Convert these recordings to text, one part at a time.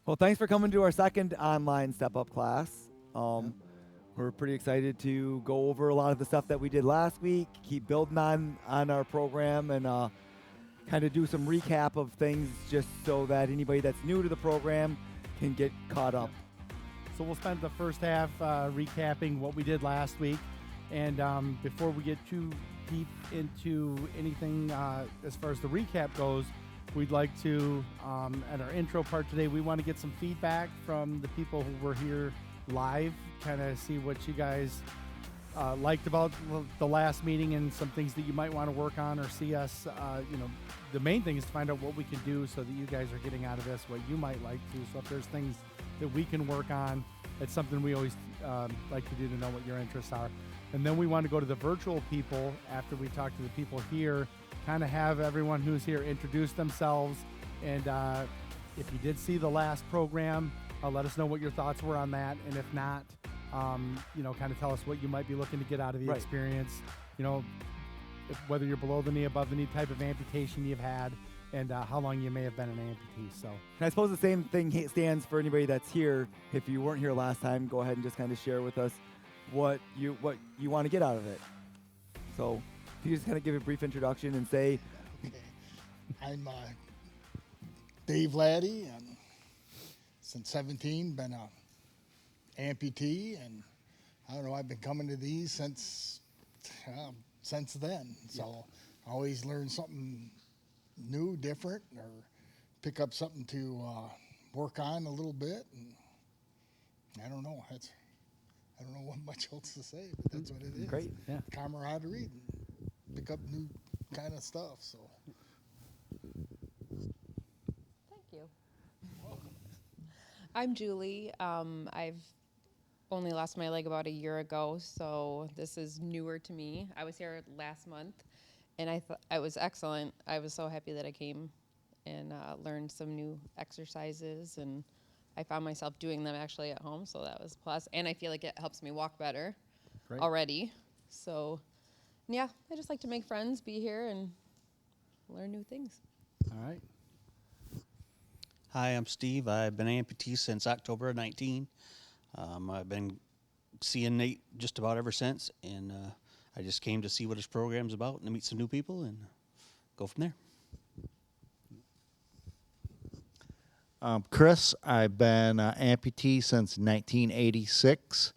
Well, thanks for coming to our second online step up class. We're pretty excited to go over a lot of the stuff that we did last week, keep building on our program, and kind of do some recap of things just so that anybody that's new to the program can get caught up. So we'll spend the first half recapping what we did last week. And before we get too deep into anything as far as the recap goes, we'd like to, at our intro part today, we want to get some feedback from the people who were here live, kind of see what you guys liked about the last meeting and some things that you might want to work on or see us, the main thing is to find out what we can do so that you guys are getting out of this, what you might like to. So if there's things that we can work on, it's something we always like to do to know what your interests are. And then we want to go to the virtual people after we talk to the people here, kind of have everyone who's here introduce themselves. And if you did see the last program, let us know what your thoughts were on that. And if not, kind of tell us what you might be looking to get out of the experience. Whether you're below the knee, above the knee type of amputation you've had, and how long you may have been an amputee. So, and I suppose the same thing stands for anybody that's here. If you weren't here last time, go ahead and just kind of share with us what you want to get out of it. So, if you just kind of give a brief introduction and say, okay, I'm Dave Laddie, and since 17 been a amputee, and I don't know, I've been coming to these since then. So I always learn something new, different, or pick up something to work on a little bit. And I don't know. I don't know what much else to say, but that's what it is. Great. Yeah. Camaraderie, and pick up new kind of stuff. So. Thank you. I'm Julie. I've only lost my leg about a year ago, so this is newer to me. I was here last month, and I thought it was excellent. I was so happy that I came and learned some new exercises, and I found myself doing them actually at home, so that was a plus. And I feel like it helps me walk better already. So, yeah, I just like to make friends, be here, and learn new things. all right. Hi, I'm Steve. I've been an amputee since October of 19. I've been seeing Nate just about ever since, and I just came to see what his program's about and to meet some new people and go from there. Chris, I've been amputee since 1986,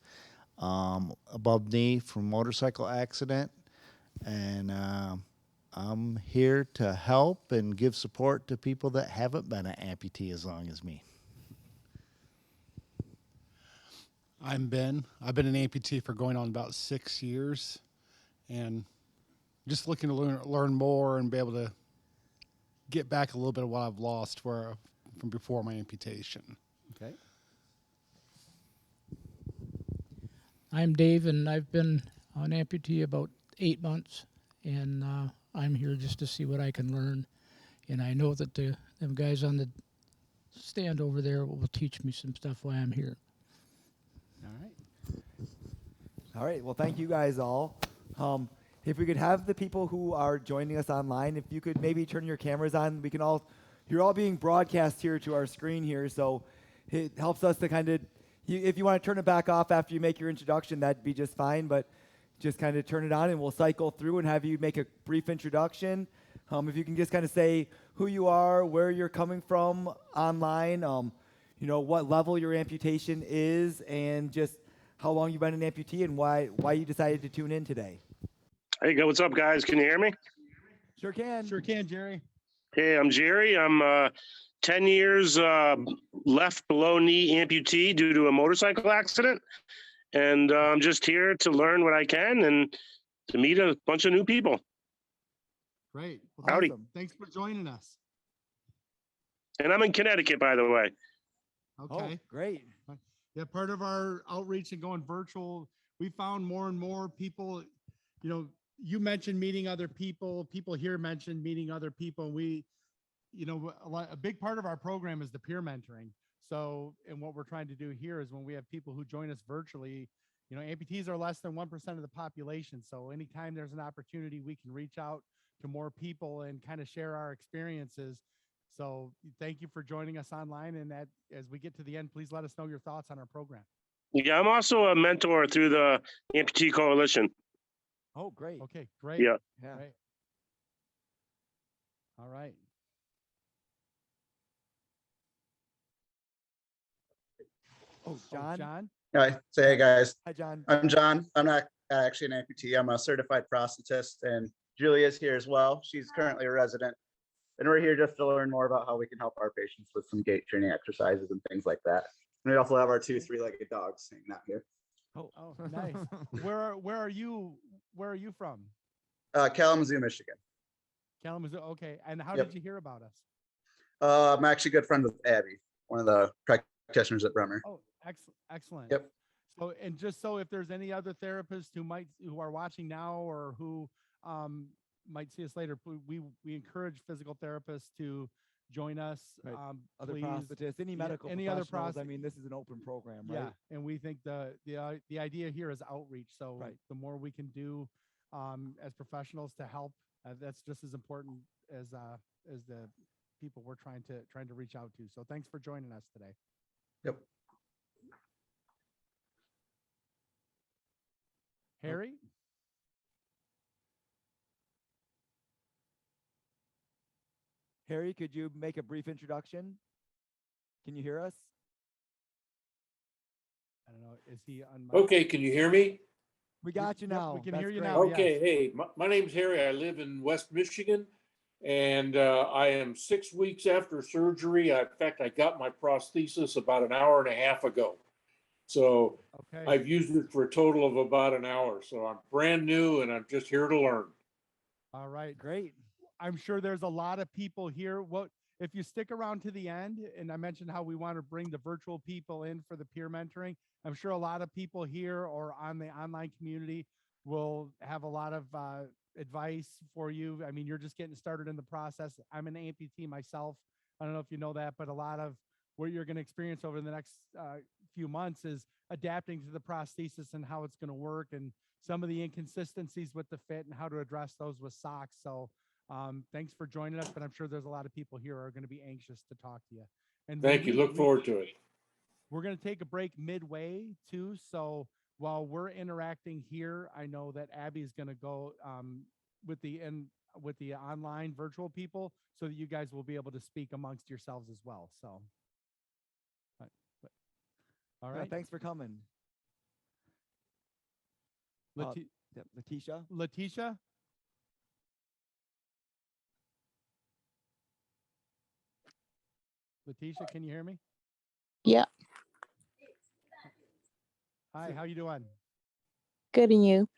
above knee from motorcycle accident, and I'm here to help and give support to people that haven't been an amputee as long as me. I'm Ben. I've been an amputee for going on about 6 years, and just looking to learn more and be able to get back a little bit of what I've lost from before my amputation. Okay. I'm Dave, and I've been an amputee about 8 months, and I'm here just to see what I can learn. And I know that them guys on the stand over there will teach me some stuff while I'm here. All right. all right, well, thank you guys all. If we could have the people who are joining us online, if you could maybe turn your cameras on, you're all being broadcast here to our screen here, so it helps us to kind of, if you want to turn it back off after you make your introduction, that'd be just fine, but just kind of turn it on and we'll cycle through and have you make a brief introduction. If you can just kind of say who you are, where you're coming from online, what level your amputation is, and just how long you've been an amputee and why you decided to tune in today. Hey, what's up, guys? Can you hear me? Sure can. Sure can, Jerry. Hey, I'm Jerry. I'm 10 years left below knee amputee due to a motorcycle accident. And I'm just here to learn what I can and to meet a bunch of new people. Great. Well, Howdy. Thanks for joining us. And I'm in Connecticut, by the way. Okay. Oh, great. Yeah, part of our outreach and going virtual, we found more and more people, you mentioned meeting other people here mentioned meeting other people. And we, a big part of our program is the peer mentoring. So, and what we're trying to do here is when we have people who join us virtually, amputees are less than 1% of the population. So anytime there's an opportunity, we can reach out to more people and kind of share our experiences. So thank you for joining us online. And as we get to the end, please let us know your thoughts on our program. Yeah, I'm also a mentor through the Amputee Coalition. Oh, great. Okay, great. Yeah. Yeah. Great. All right. Oh, John. John. Hi, say hey guys. Hi, John. I'm John. I'm not actually an amputee. I'm a certified prosthetist, and Julia's here as well. She's currently a resident, and we're here just to learn more about how we can help our patients with some gait training exercises and things like that. And we also have our 2 three-legged dogs hanging out here. Oh, nice. Where are you? Where are you from? Kalamazoo, Michigan. Kalamazoo. Okay. And how Yep. did you hear about us? I'm actually good friends with Abby, one of the practitioners at Bremer. Oh, excellent. Yep. So, and just so if there's any other therapists who are watching now or who might see us later, we encourage physical therapists to join us. Right. Other please. prosthetists, any medical any other professionals. I mean, this is an open program, right? Yeah, and we think the idea here is outreach. So Right. the more we can do as professionals to help, that's just as important as the people we're trying to reach out to. So thanks for joining us today. Yep. Harry? Harry, could you make a brief introduction? Can you hear us? I don't know. Is he on? Okay, can you hear me? We got you Yep, now. we can That's hear you great. now. Okay, yes. hey, my name's Harry. I live in West Michigan, and I am 6 weeks after surgery. In fact, I got my prosthesis about an hour and a half ago. So Okay. I've used it for a total of about an hour. So I'm brand new, and I'm just here to learn. All right. Great. I'm sure there's a lot of people here. What if you stick around to the end? And I mentioned how we want to bring the virtual people in for the peer mentoring. I'm sure a lot of people here or on the online community will have a lot of advice for you. I mean, you're just getting started in the process. I'm an amputee myself. I don't know if you know that, but a lot of what you're going to experience over the next few months is adapting to the prosthesis and how it's going to work, and some of the inconsistencies with the fit and how to address those with socks. So thanks for joining us, but I'm sure there's a lot of people here who are going to be anxious to talk to you. And Thank you. Look forward to it. We're going to take a break midway too. So while we're interacting here, I know that Abby's going to go with the online virtual people so that you guys will be able to speak amongst yourselves as well. So, all Yeah, right. thanks for coming. Letitia? Letitia? Letitia, can you hear me? Yeah, Hi, how you doing? good and you.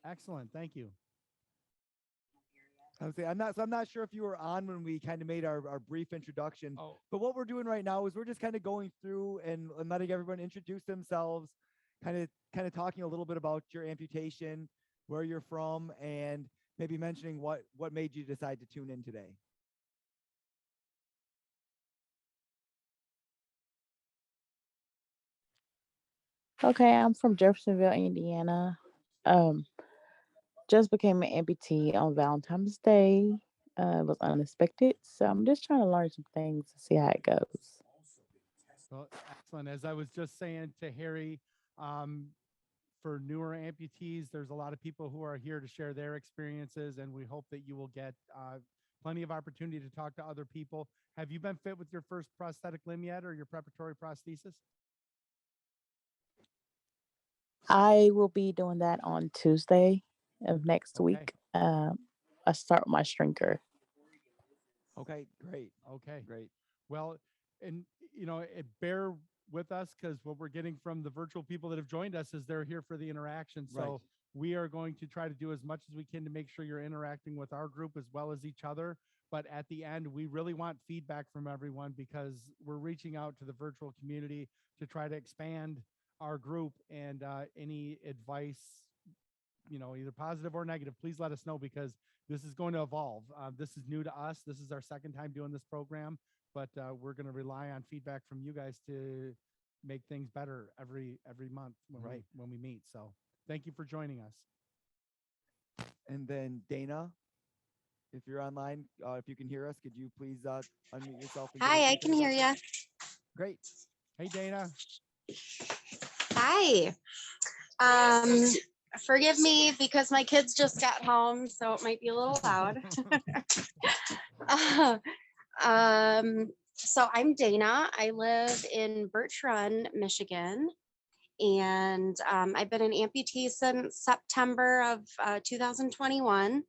Excellent, thank you. I would say I'm not sure if you were on when we kind of made our brief introduction. Oh. But what we're doing right now is we're just kind of going through and letting everyone introduce themselves, kind of talking a little bit about your amputation, where you're from, and maybe mentioning what made you decide to tune in today. Okay, I'm from Jeffersonville, Indiana. Um, just became an amputee on Valentine's Day. It was unexpected, so I'm just trying to learn some things to see how it goes. Well, excellent. As I was just saying to Harry, for newer amputees, there's a lot of people who are here to share their experiences, and we hope that you will get plenty of opportunity to talk to other people. Have you been fit with your first prosthetic limb yet, or your preparatory prosthesis? I will be doing that on Tuesday of next Okay. week. I start with my shrinker. Okay, great. Okay. Great. Well, and bear with us because what we're getting from the virtual people that have joined us is they're here for the interaction. So Right. we are going to try to do as much as we can to make sure you're interacting with our group as well as each other. But at the end, we really want feedback from everyone because we're reaching out to the virtual community to try to expand our group, and any advice, either positive or negative, please let us know because this is going to evolve. This is new to us. This is our second time doing this program, but we're going to rely on feedback from you guys to make things better every month when we meet. So thank you for joining us. And then Dana. if you're online, if you can hear us, could you please unmute yourself and give Hi, us I your can hear introduction? you. Great. Hey, Dana. Hi. Um, Forgive me because my kids just got home, so it might be a little loud. So I'm Dana. I live in Birch Run, Michigan, and I've been an amputee since September of 2021.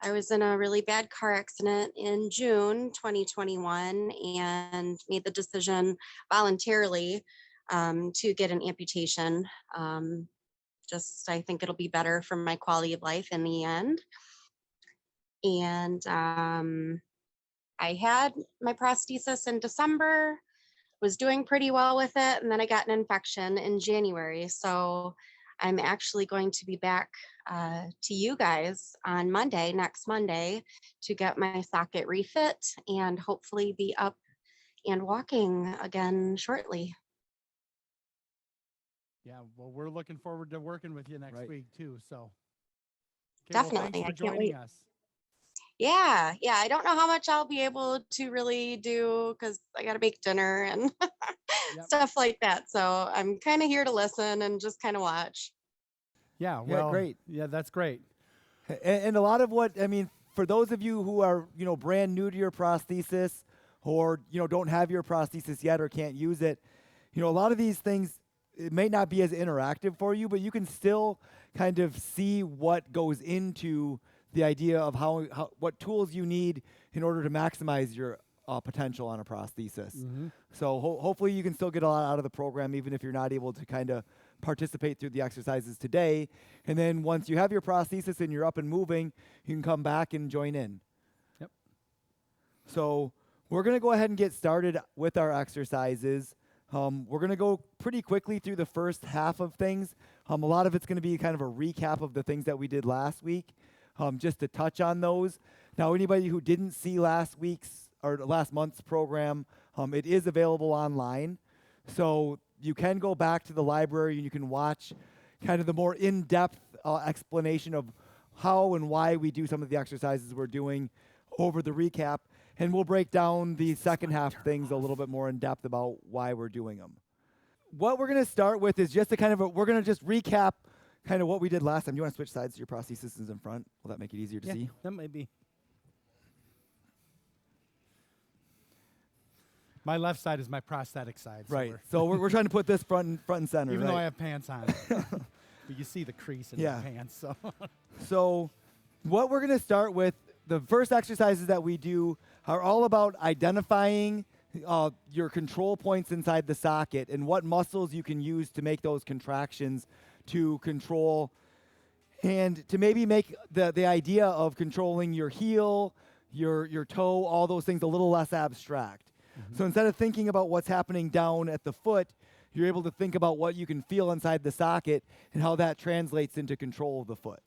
I was in a really bad car accident in June 2021 and made the decision voluntarily to get an amputation. Just, I think it'll be better for my quality of life in the end. And I had my prosthesis in December, was doing pretty well with it, and then I got an infection in January. So I'm actually going to be back to you guys on Monday, next Monday, to get my socket refit and hopefully be up and walking again shortly. Yeah, well, we're looking forward to working with you next week too. So Definitely, well, thanks I for can't joining wait. us. Yeah, I don't know how much I'll be able to really do because I got to make dinner and stuff like that. So I'm kind of here to listen and just kind of watch. Yeah, Yeah, well, great. yeah, that's great. And a lot of what, I mean, for those of you who are, brand new to your prosthesis or, don't have your prosthesis yet or can't use it, a lot of these things, it may not be as interactive for you, but you can still kind of see what goes into the idea of how what tools you need in order to maximize your potential on a prosthesis. So hopefully you can still get a lot out of the program, even if you're not able to kind of participate through the exercises today. And then once you have your prosthesis and you're up and moving, you can come back and join in. Yep. So we're going to go ahead and get started with our exercises. We're going to go pretty quickly through the first half of things. A lot of it's going to be kind of a recap of the things that we did last week, just to touch on those. Now, anybody who didn't see last week's or last month's program, it is available online. So you can go back to the library and you can watch kind of the more in-depth explanation of how and why we do some of the exercises we're doing over the recap. And we'll break down the second half things a little bit more in depth about why we're doing them. What we're going to start with is just a kind of we're going to just recap kind of what we did last time. You want to switch sides so your prosthesis is in front? Will that make it easier to see? That might be. My left side is my prosthetic side. So right. So we're trying to put this front and center. Even right? though I have pants on. But you see the crease in my pants. So. So what we're going to start with, the first exercises that we do are all about identifying your control points inside the socket and what muscles you can use to make those contractions to control and to maybe make the idea of controlling your heel, your toe, all those things a little less abstract. So instead of thinking about what's happening down at the foot, you're able to think about what you can feel inside the socket and how that translates into control of the foot.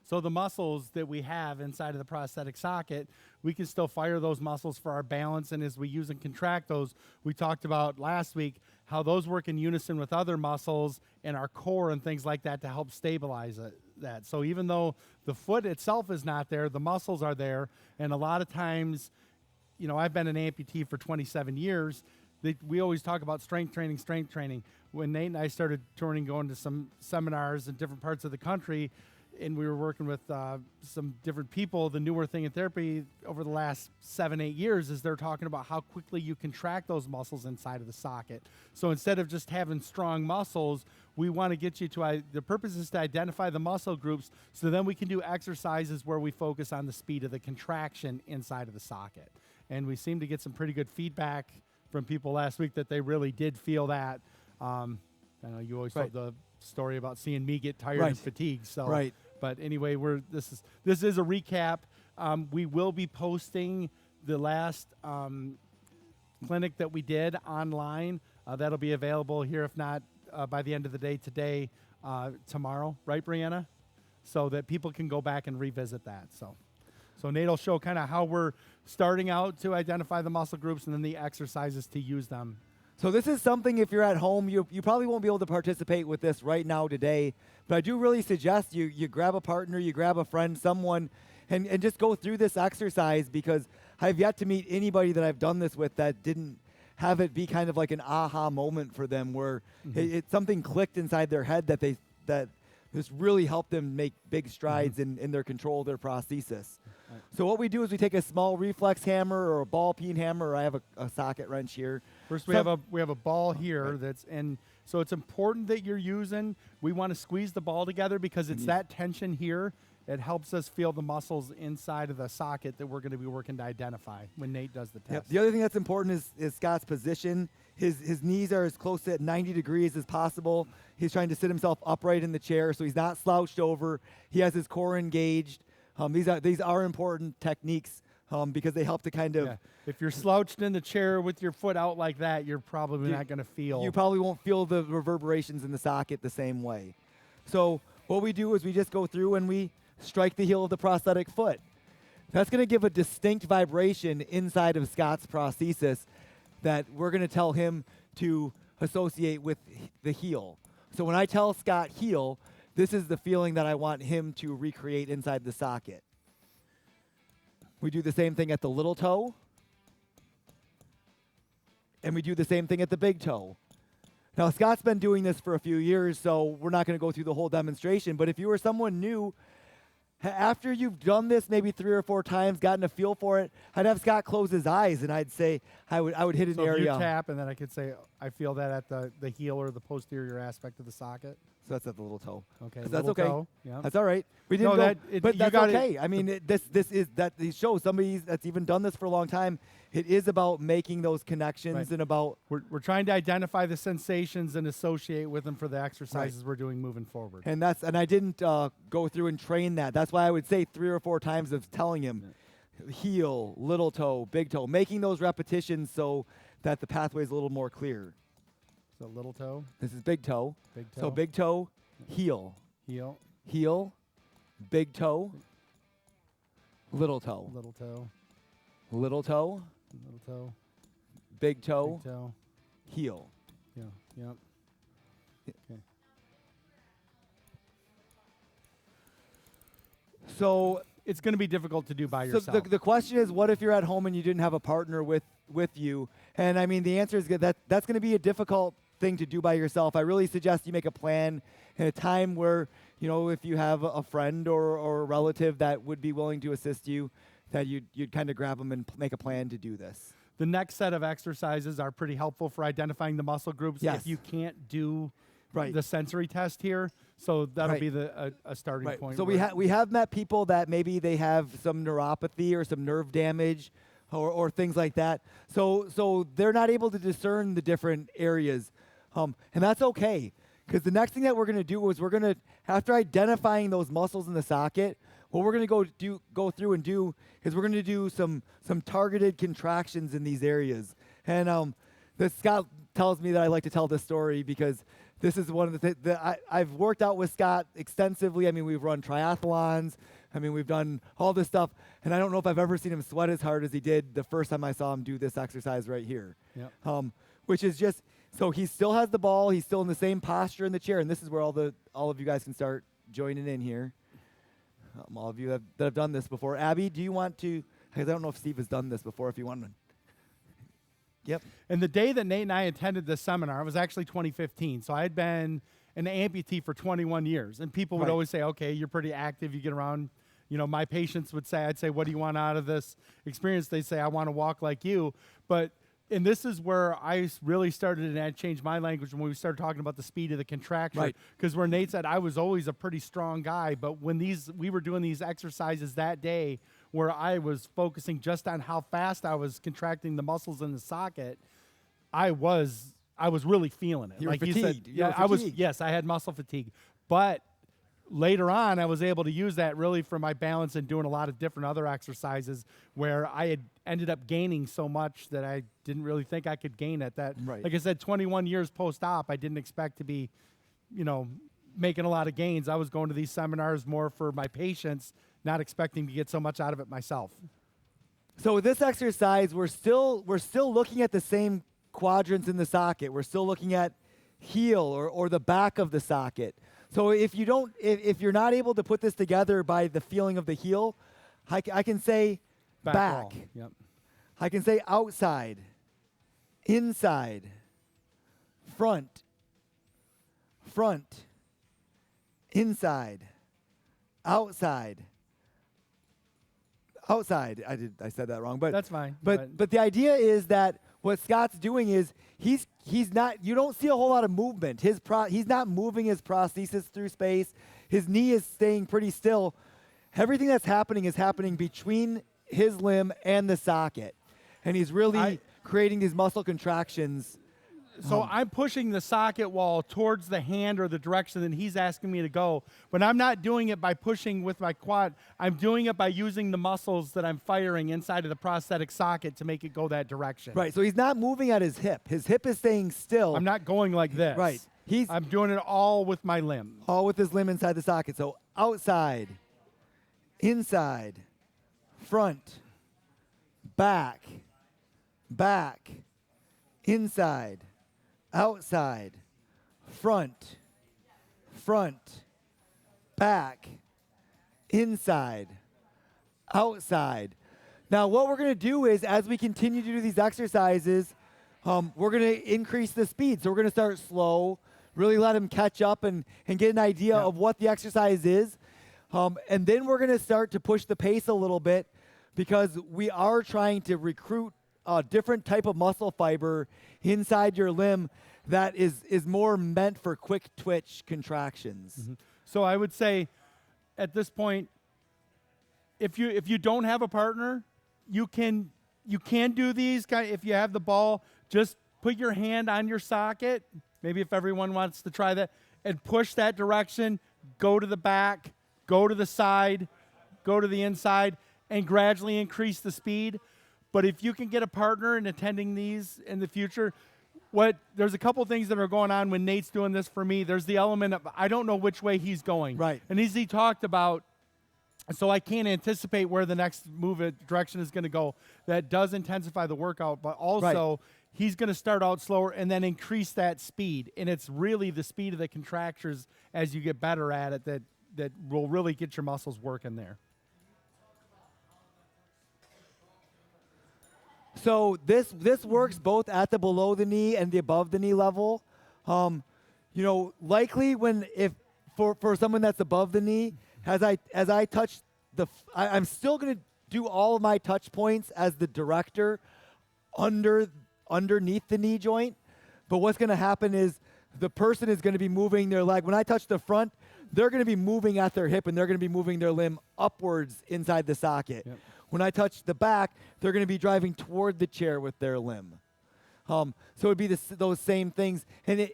So the muscles that we have inside of the prosthetic socket, we can still fire those muscles for our balance. And as we use and contract those, we talked about last week how those work in unison with other muscles in our core and things like that to help stabilize that. So even though the foot itself is not there, the muscles are there. And a lot of times, I've been an amputee for 27 years. We always talk about strength training. When Nate and I started touring, going to some seminars in different parts of the country, and we were working with some different people, the newer thing in therapy over the last 7-8 years is they're talking about how quickly you contract those muscles inside of the socket. So instead of just having strong muscles, we want to get you to, the purpose is to identify the muscle groups so then we can do exercises where we focus on the speed of the contraction inside of the socket. And we seem to get some pretty good feedback from people last week that they really did feel that. I know you always told the story about seeing me get tired and fatigued. So, but anyway, this is a recap. We will be posting the last clinic that we did online. That'll be available here, if not by the end of the day today, tomorrow, right, Brianna? So that people can go back and revisit that. So Nate will show kind of how we're starting out to identify the muscle groups and then the exercises to use them. So this is something, if you're at home, you probably won't be able to participate with this right now today, but I do really suggest you grab a partner, you grab a friend, someone, and just go through this exercise, because I've yet to meet anybody that I've done this with that didn't have it be kind of like an aha moment for them, where it something clicked inside their head that this really helped them make big strides in their control of their prosthesis. So what we do is we take a small reflex hammer or a ball peen hammer, or I have a socket wrench here. First, we have a ball here so it's important that you're using. We want to squeeze the ball together because it's that tension here. It helps us feel the muscles inside of the socket that we're going to be working to identify when Nate does the test. Yep. The other thing that's important is Scott's position. His knees are as close to 90 degrees as possible. He's trying to sit himself upright in the chair, so he's not slouched over. He has his core engaged. These are important techniques because they help to kind of. Yeah. If you're slouched in the chair with your foot out like that, you're probably not going to feel. You probably won't feel the reverberations in the socket the same way. So what we do is we just go through and we strike the heel of the prosthetic foot. That's going to give a distinct vibration inside of Scott's prosthesis that we're going to tell him to associate with the heel. So when I tell Scott heel, this is the feeling that I want him to recreate inside the socket. We do the same thing at the little toe. And we do the same thing at the big toe. Now, Scott's been doing this for a few years, so we're not going to go through the whole demonstration. But if you were someone new, after you've done this maybe 3 or 4 times, gotten a feel for it, I'd have Scott close his eyes, and I'd say I would hit an So area. if you tap, and then I could say, I feel that at the heel or the posterior aspect of the socket. So that's at the little toe. Okay, That's little okay. toe, yeah. That's all right. We didn't No, go, but you that's got it. okay. I mean, this is that these shows somebody that's even done this for a long time. It is about making those connections Right. and about. We're trying to identify the sensations and associate with them for the exercises we're doing moving forward. And I didn't go through and train that. That's why I would say 3 or 4 times of telling him heel, little toe, big toe, making those repetitions so that the pathway is a little more clear. So little toe. This is big toe. Big toe. So big toe, heel, Heel. heel, big toe, little toe, Little toe. little toe, Little toe. big toe, Big toe. heel. Yeah. Yep. Okay. So It's going to be difficult to do by So yourself. the question is, what if you're at home and you didn't have a partner with you? And I mean, the answer is that's going to be a difficult thing to do by yourself. I really suggest you make a plan in a time where, if you have a friend or a relative that would be willing to assist you, that you'd kind of grab them and make a plan to do this. The next set of exercises are pretty helpful for identifying the muscle groups Yes. if you can't do Right. the sensory test here. So that'll Right. be a starting Right. point. So where- we have met people that maybe they have some neuropathy or some nerve damage or things like that. So they're not able to discern the different areas. And that's okay. Because the next thing that we're going to do is after identifying those muscles in the socket, what we're going to go through and do is we're going to do some targeted contractions in these areas. And Scott tells me that I like to tell this story because this is one of the things that I've worked out with Scott extensively. I mean, we've run triathlons. I mean, we've done all this stuff. And I don't know if I've ever seen him sweat as hard as he did the first time I saw him do this exercise right here. Yep. Which is just, so he still has the ball. He's still in the same posture in the chair. And this is where all of you guys can start joining in here. All of you that have done this before. Abby, do you want to, because I don't know if Steve has done this before, if you want to. Yep. And the day that Nate and I attended this seminar, it was actually 2015. So I had been an amputee for 21 years. And people would Right. always say, okay, you're pretty active. You get around. My patients would say, I'd say, what do you want out of this experience? They'd say, I want to walk like you. And this is where I really started, and I changed my language when we started talking about the speed of the contraction. Right. Because where Nate said I was always a pretty strong guy, but when we were doing these exercises that day where I was focusing just on how fast I was contracting the muscles in the socket, I was really feeling it. You were like you said, fatigued. You yeah, were I was. fatigued. Yes, I had muscle fatigue, but later on, I was able to use that really for my balance and doing a lot of different other exercises where I had ended up gaining so much that I didn't really think I could gain at that. Right. Like I said, 21 years post-op, I didn't expect to be, making a lot of gains. I was going to these seminars more for my patients, not expecting to get so much out of it myself. So with this exercise, we're still looking at the same quadrants in the socket. We're still looking at heel or the back of the socket. So if you're not able to put this together by the feeling of the heel, I can say back. wall. Yep. I can say outside, inside, front, inside, outside. Outside. I said that wrong, but That's fine. But the idea is that what Scott's doing is he's not. You don't see a whole lot of movement. He's not moving his prosthesis through space. His knee is staying pretty still. Everything that's happening is happening between his limb and the socket, and he's really creating these muscle contractions. So I'm pushing the socket wall towards the hand or the direction that he's asking me to go. But I'm not doing it by pushing with my quad. I'm doing it by using the muscles that I'm firing inside of the prosthetic socket to make it go that direction. Right. So he's not moving at his hip. His hip is staying still. I'm not going like this. Right. I'm doing it all with my limb. All with his limb inside the socket. So outside, inside, front, back, inside, outside, front, back, inside, outside. Now, what we're going to do is, as we continue to do these exercises, we're going to increase the speed. So we're going to start slow, really let him catch up and get an idea of what the exercise is. And then we're going to start to push the pace a little bit because we are trying to recruit a different type of muscle fiber inside your limb that is more meant for quick twitch contractions. Mm-hmm. So I would say at this point, if you don't have a partner, you can do these. If you have the ball, just put your hand on your socket. Maybe if everyone wants to try that, and push that direction, go to the back, go to the side, go to the inside, and gradually increase the speed. But if you can get a partner in attending these in the future, there's a couple things that are going on when Nate's doing this for me. There's the element of I don't know which way he's going. Right. And as he talked about, so I can't anticipate where the next direction is going to go. That does intensify the workout, but also he's going to start out slower and then increase that speed. And it's really the speed of the contractures as you get better at it that will really get your muscles working there. So this works both at the below the knee and the above the knee level. Likely for someone that's above the knee, as I touch I'm still going to do all of my touch points as the director underneath the knee joint. But what's going to happen is the person is going to be moving their leg. When I touch the front, they're going to be moving at their hip and they're going to be moving their limb upwards inside the socket. Yep. When I touch the back, they're going to be driving toward the chair with their limb. So it would be those same things. And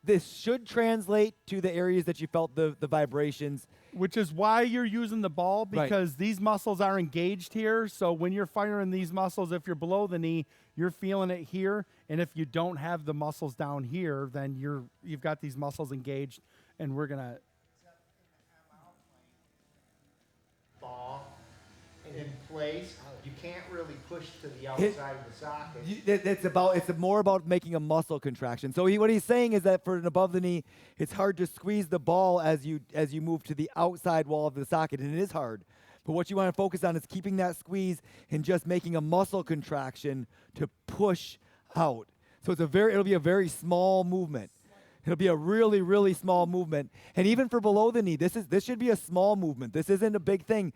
this should translate to the areas that you felt the vibrations. Which is why you're using the ball, because these muscles are engaged here. So when you're firing these muscles, if you're below the knee, you're feeling it here. And if you don't have the muscles down here, then you've got these muscles engaged. And we're going to ball in place. You can't really push to the outside of the socket. It's more about making a muscle contraction. So what he's saying is that for an above the knee, it's hard to squeeze the ball as you move to the outside wall of the socket, and it is hard. But what you want to focus on is keeping that squeeze and just making a muscle contraction to push out. So it'll be a very small movement. It'll be a really, really small movement. And even for below the knee, this should be a small movement. This isn't a big thing.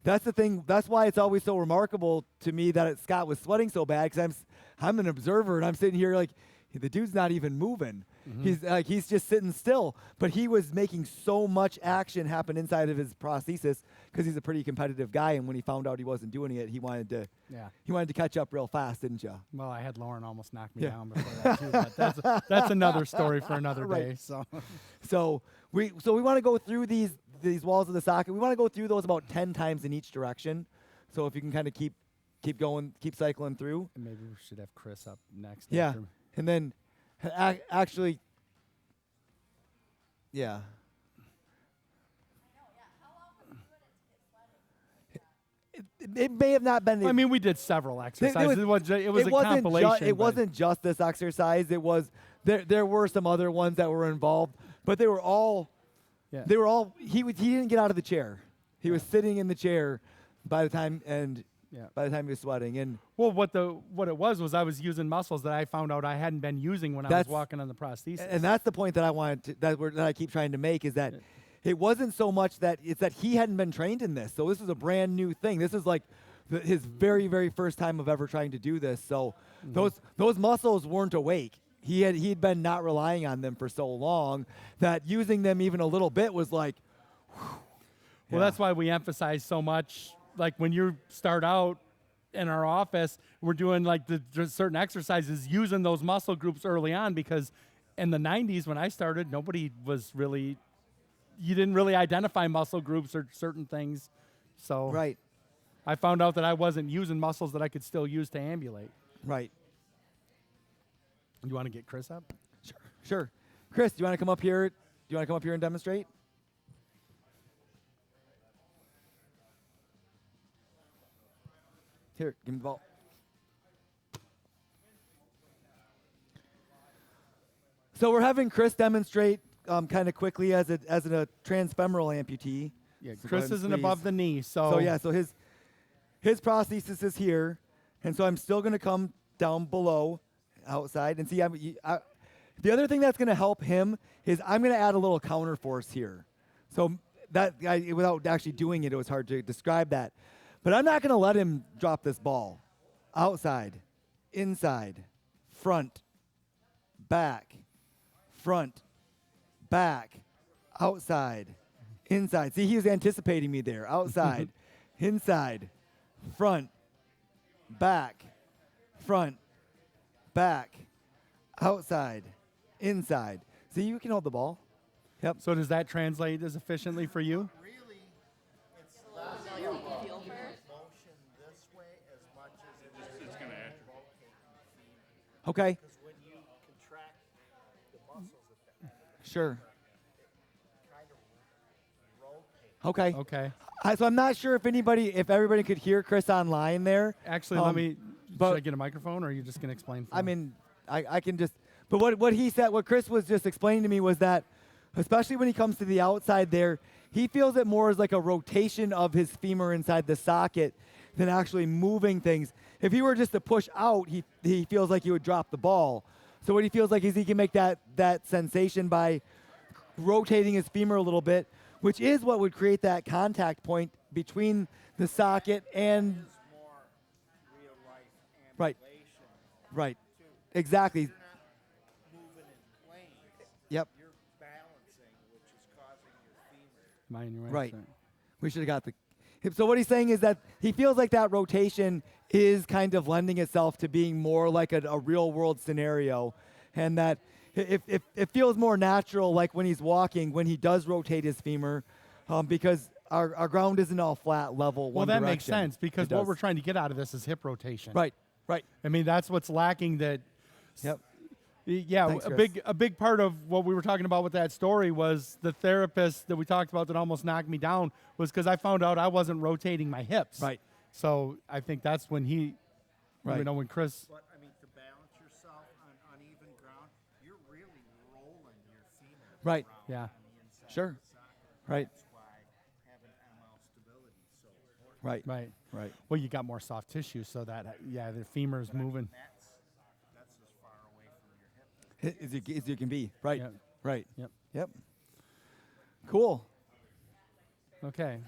That's the thing. That's why it's always so remarkable to me that Scott was sweating so bad, because I'm an observer and I'm sitting here like the dude's not even moving. Mm-hmm. He's just sitting still. But he was making so much action happen inside of his prosthesis because he's a pretty competitive guy. And when he found out he wasn't doing it, he wanted to catch up real fast, didn't you? Well, I had Lauren almost knock me down before that too. But that's another story for another day. So we want to go through these walls of the socket. We want to go through those about 10 times in each direction. So if you can kind of keep going, keep cycling through. And maybe we should have Chris up next. Yeah. After. And then actually, yeah. It may have not been. We did several exercises. It was a compilation. It wasn't just this exercise. It was there were some other ones that were involved, but they were all. Yeah. They were all. He didn't get out of the chair. He was sitting in the chair by the time Yeah. by the time he was sweating. And Well, what it was I was using muscles that I found out I hadn't been using when I was That's- walking on the prosthesis. and that's the point that I wanted to, that I keep trying to make is that it wasn't so much that it's that he hadn't been trained in this. So this is a brand new thing. This is like his very, very first time of ever trying to do this. So those muscles weren't awake. He'd been not relying on them for so long that using them even a little bit was like, Well, that's why we emphasize so much. Like when you start out in our office, we're doing like the certain exercises using those muscle groups early on because in the 90s when I started, nobody was really, you didn't really identify muscle groups or certain things. So right, I found out that I wasn't using muscles that I could still use to ambulate. right. You want to get Chris up? Sure. Chris, do you want to come up here? Do you want to come up here and demonstrate? Here, give me the ball. So we're having Chris demonstrate kind of quickly as a transfemoral amputee. Yeah, So go Chris ahead and isn't squeeze. above the knee, so. So yeah, so his prosthesis is here, and so I'm still going to come down below, outside, and see. The other thing that's going to help him is I'm going to add a little counter force here. So that without actually doing it, it was hard to describe that. But I'm not going to let him drop this ball. Outside, inside, front, back, outside, inside. See, he was anticipating me there. Outside, inside, front, back, outside, inside. See, you can hold the ball. Yep. So does that translate as efficiently for you? Really, it's less motion this way as much as it's going to rotate the femur. Okay. Because when you contract the muscles at that, Sure. it kind of rotates. Okay. Okay. So I'm not sure if everybody could hear Chris online there. Actually, should I get a microphone, or are you just going to explain? For I me? mean, I can just. But what he said, what Chris was just explaining to me was that, especially when he comes to the outside there, he feels it more as like a rotation of his femur inside the socket than actually moving things. If he were just to push out, he feels like he would drop the ball. So what he feels like is he can make that sensation by rotating his femur a little bit, which is what would create that contact point between the socket and. More real life Right. ambulation. Right. Exactly. You're not moving in planes. Yep. You're balancing, which is causing your femur. Mine, you're Right. Sorry. We should have got the. So what he's saying is that he feels like that rotation is kind of lending itself to being more like a real world scenario, and that it feels more natural, like when he's walking, when he does rotate his femur, because our ground isn't all flat, level, Well, one that direction. makes sense because It what does. we're trying to get out of this is hip rotation. Right. Right. I mean, that's what's lacking. That. Yep. Yeah, Thanks, a Chris. big part of what we were talking about with that story was the therapist that we talked about that almost knocked me down was because I found out I wasn't rotating my hips. Right. So I think that's when he, Right. when Chris. But I mean, to balance yourself on uneven ground, you're really rolling your femur Right. around Yeah. on the inside Sure. of the socket. Right. That's why having ML stability is so important. Right. Right. Right. Well, you got more soft tissue, so that the femur is moving. That's as far away from your hip. As you can be. Right. Yep. Right. Yep. Yep. Cool. Okay.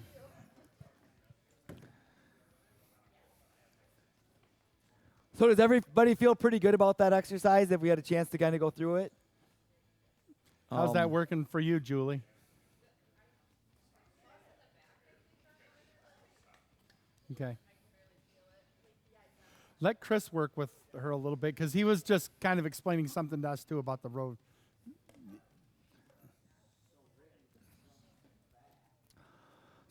So does everybody feel pretty good about that exercise if we had a chance to kind of go through it? How's that working for you, Julie? Okay. Let Chris work with her a little bit because he was just kind of explaining something to us too about the road.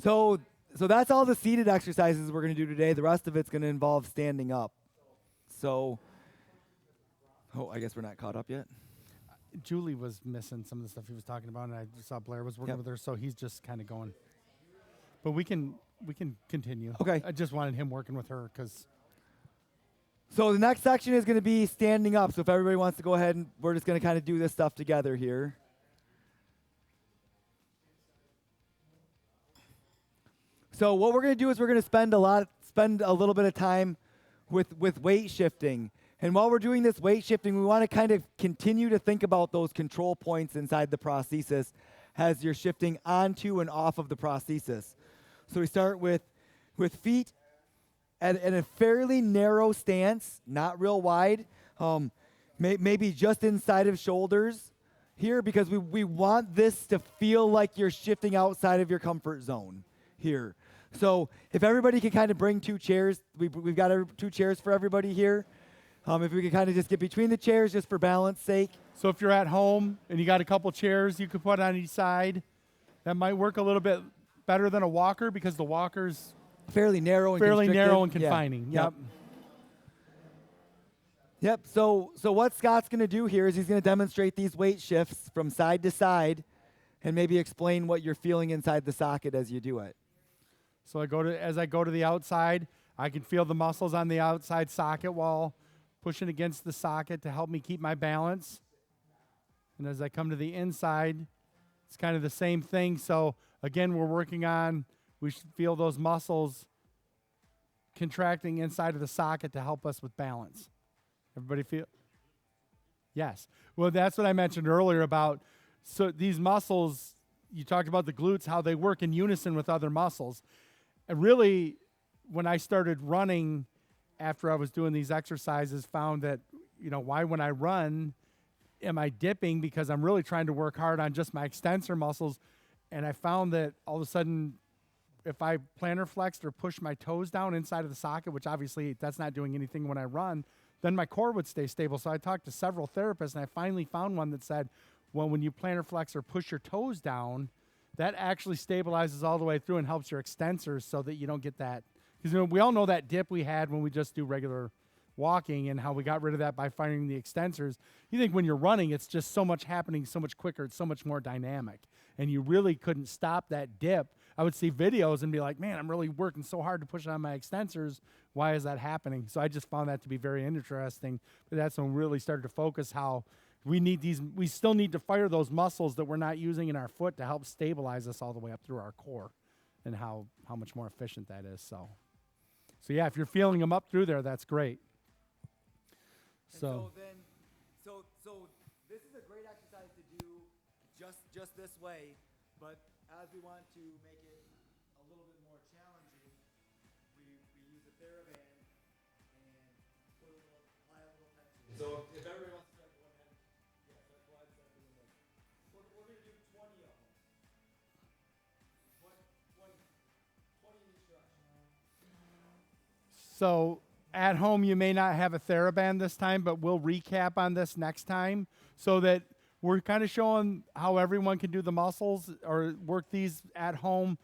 So that's all the seated exercises we're going to do today. The rest of it's going to involve standing up. So, I guess we're not caught up yet. Julie was missing some of the stuff he was talking about, and I just saw Blair was working Yep. with her, so he's just kind of going. But we can continue. Okay. I just wanted him working with her because. So the next section is going to be standing up. So if everybody wants to go ahead, and we're just going to kind of do this stuff together here. So what we're going to do is we're going to spend a little bit of time with weight shifting. And while we're doing this weight shifting, we want to kind of continue to think about those control points inside the prosthesis as you're shifting onto and off of the prosthesis. So we start with feet at a fairly narrow stance, not real wide, maybe just inside of shoulders here, because we want this to feel like you're shifting outside of your comfort zone here. So if everybody can kind of bring 2 chairs, we've got 2 chairs for everybody here. If we can kind of just get between the chairs just for balance sake. So if you're at home and you got a couple chairs you could put on each side, that might work a little bit better than a walker, because the walker's fairly narrow and confining. Yep. Yep. So what Scott's going to do here is he's going to demonstrate these weight shifts from side to side and maybe explain what you're feeling inside the socket as you do it. So as I go to the outside, I can feel the muscles on the outside socket wall pushing against the socket to help me keep my balance. And as I come to the inside, it's kind of the same thing. So again, we should feel those muscles contracting inside of the socket to help us with balance. Everybody feel? Yes. Well, that's what I mentioned earlier about, so these muscles, you talked about the glutes, how they work in unison with other muscles. And really, when I started running after I was doing these exercises, found that, why when I run, am I dipping? Because I'm really trying to work hard on just my extensor muscles. And I found that all of a sudden, if I plantar flexed or pushed my toes down inside of the socket, which obviously that's not doing anything when I run, then my core would stay stable. So I talked to several therapists, and I finally found one that said, well, when you plantar flex or push your toes down, that actually stabilizes all the way through and helps your extensors so that you don't get that. Because we all know that dip we had when we just do regular walking and how we got rid of that by firing the extensors. You think when you're running, it's just so much happening so much quicker. It's so much more dynamic. And you really couldn't stop that dip. I would see videos and be like, man, I'm really working so hard to push on my extensors. Why is that happening? So I just found that to be very interesting. But that's when we really started to focus how we still need to fire those muscles that we're not using in our foot to help stabilize us all the way up through our core, and how much more efficient that is. So yeah, if you're feeling them up through there, that's great. So this is a great exercise to do just this way, but as we want to make it a little bit more challenging, we use a TheraBand and apply a little tension. So if everybody wants to start, go ahead. Yeah, that's why it's up in the middle. We're going to do 20 of them. 20 in each direction. So at home, you may not have a TheraBand this time, but we'll recap on this next time so that we're kind of showing how everyone can do the muscles or work these at home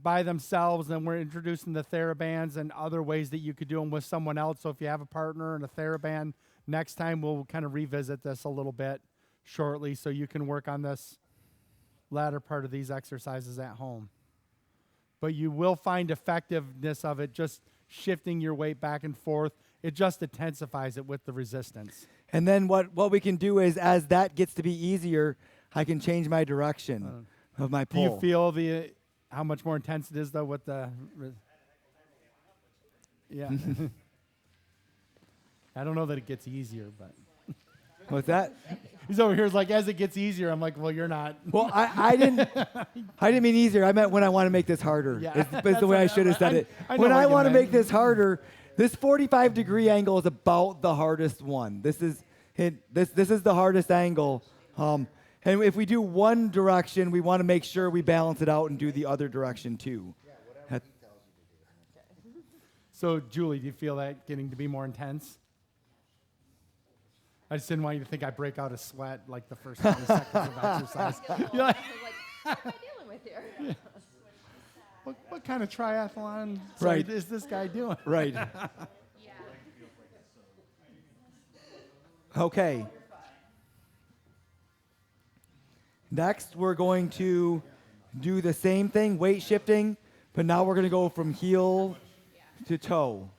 by themselves. And we're introducing the TheraBands and other ways that you could do them with someone else. So if you have a partner and a TheraBand, next time we'll kind of revisit this a little bit shortly so you can work on this latter part of these exercises at home. But you will find effectiveness of it just shifting your weight back and forth. It just intensifies it with the resistance. And then what we can do is, as that gets to be easier, I can change my direction of my pull. Do you feel how much more intense it is, though, with the... Yeah. I don't know that it gets easier, but... What's that? He's over here like, as it gets easier, I'm like, well, you're not. Well, I didn't mean easier. I meant when I want to make this harder. Yeah. It's the way I should have said it. When I want to make this harder, this 45-degree angle is about the hardest one. This is the hardest angle. And if we do one direction, we want to make sure we balance it out and do the other direction too. So, Julie, do you feel that getting to be more intense? I just didn't want you to think I break out a sweat like the first 20 seconds of exercise. You're like, what am I dealing with here? Yeah. What kind of triathlon right. is this guy doing? Right. Okay. Next, we're going to do the same thing, weight shifting, but now we're going to go from heel to toe.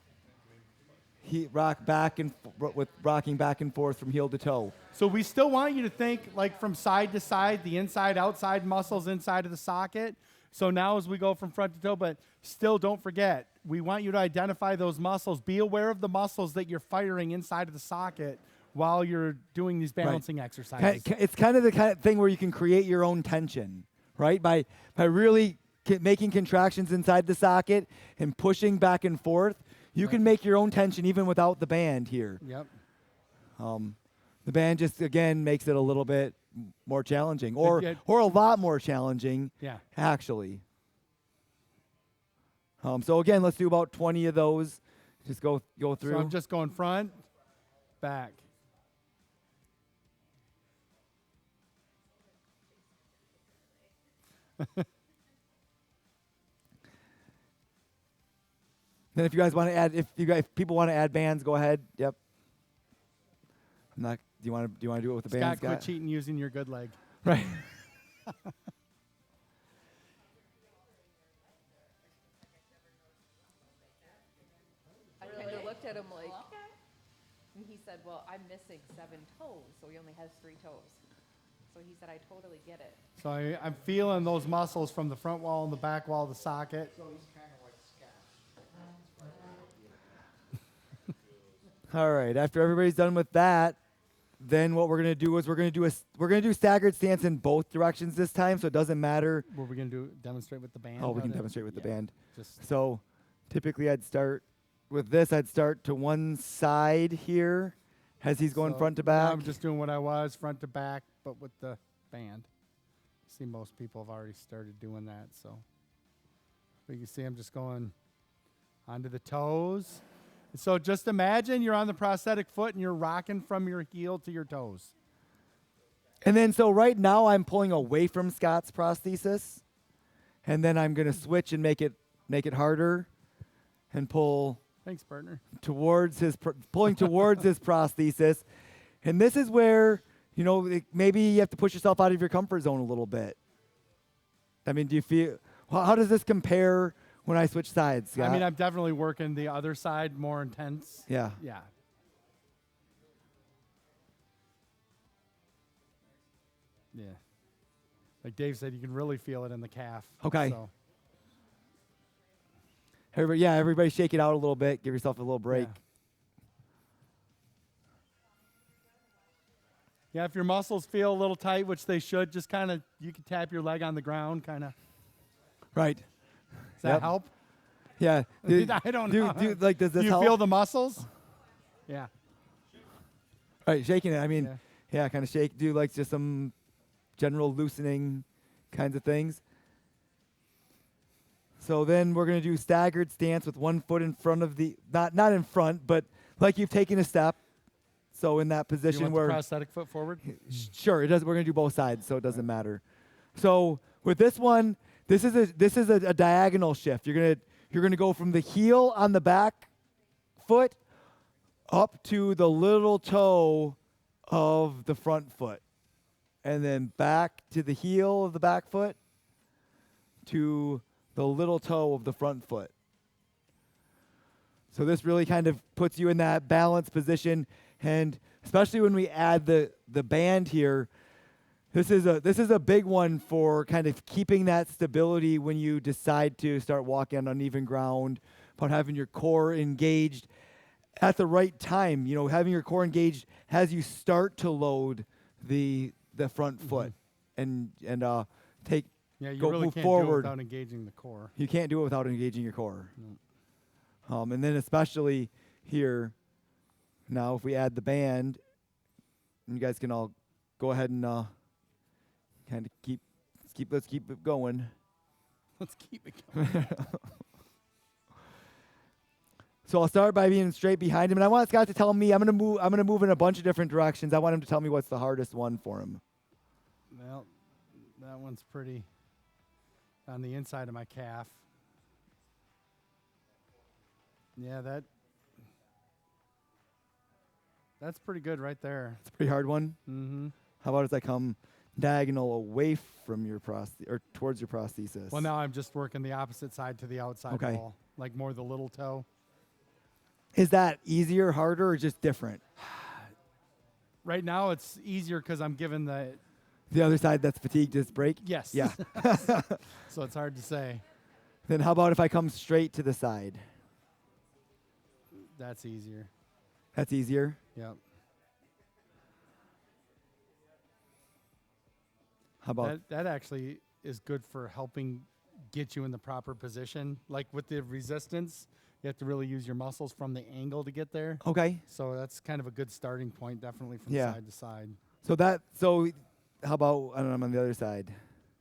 Rocking back and forth from heel to toe. So we still want you to think like from side to side, the inside, outside muscles inside of the socket. So now as we go from front to toe, but still don't forget, we want you to identify those muscles. Be aware of the muscles that you're firing inside of the socket while you're doing these balancing exercises. It's kind of the kind of thing where you can create your own tension, right? By really making contractions inside the socket and pushing back and forth, you can make your own tension even without the band here. Yep. The band just, again, makes it a little bit more challenging, or a lot more challenging, actually. So again, let's do about 20 of those. Just go through. So I'm just going front, back. Then if you guys want to add, if people want to add bands, go ahead. Yep. I'm not. Do you want to do it with the bands? Scott, quit cheating using your good leg. Right. I kind of looked at him like, and he said, well, I'm missing 7 toes, so he only has 3 toes. So he said, I totally get it. So I'm feeling those muscles from the front wall and the back wall of the socket. So he's kind of like Scott. All right. After everybody's done with that, then what we're gonna do is we're gonna do staggered stance in both directions this time, so it doesn't matter. What we're gonna do? Demonstrate with the band. Oh, we can demonstrate with the band. Just So, typically, I'd start with this. I'd start to one side here, as he's going front to back. I'm just doing what I was, front to back, but with the band. See, most people have already started doing that, so. But you can see I'm just going onto the toes. So just imagine you're on the prosthetic foot and you're rocking from your heel to your toes. And then, so right now, I'm pulling away from Scott's prosthesis, and then I'm gonna switch and make it harder, and pull. Thanks, partner. Towards pulling towards his prosthesis, and this is where maybe you have to push yourself out of your comfort zone a little bit. I mean, do you feel? How does this compare when I switch sides, Scott? I mean, I'm definitely working the other side more intense. Yeah. Yeah. Yeah. Like Dave said, you can really feel it in the calf. Okay. So. Everybody shake it out a little bit. Give yourself a little break. Yeah, if your muscles feel a little tight, which they should, just kind of, you can tap your leg on the ground, kind of. Right. Does that help? Yeah. I don't know. Does this do you help? feel the muscles? Yeah. Right, shaking it. I mean, kind of shake. Do like just some general loosening kinds of things. So then we're going to do staggered stance with one foot in front of the, not in front, but like you've taken a step. So in that position you want where the prosthetic foot forward? Sure, it does. We're going to do both sides, so it doesn't matter. So with this one, this is a diagonal shift. You're gonna go from the heel on the back foot up to the little toe of the front foot, and then back to the heel of the back foot to the little toe of the front foot. So this really kind of puts you in that balanced position, and especially when we add the band here, this is a big one for kind of keeping that stability when you decide to start walking on uneven ground, about having your core engaged at the right time. Having your core engaged as you start to load the front foot and take. Yeah, you go really move can't forward. do it without engaging the core. You can't do it without engaging your core. And then especially here, now if we add the band, you guys can all go ahead and kind of let's keep it going. Let's keep it going. So I'll start by being straight behind him, and I want Scott to tell me I'm gonna move in a bunch of different directions. I want him to tell me what's the hardest one for him. Well, that one's pretty on the inside of my calf. Yeah, that's pretty good right there. It's a pretty hard one. Mm-hmm. How about as I come diagonal away from your or towards your prosthesis? Well, now I'm just working the opposite side to the outside Okay. wall, like more the little toe. Is that easier, harder, or just different? Right now it's easier because I'm given The other side that's fatigued is break? Yes. Yeah. So it's hard to say. Then how about if I come straight to the side? That's easier. That's easier? Yep. How about That actually is good for helping get you in the proper position. Like with the resistance, you have to really use your muscles from the angle to get there. okay? So that's kind of a good starting point, definitely from Yeah. side to side. So how about I don't know, I'm on the other side?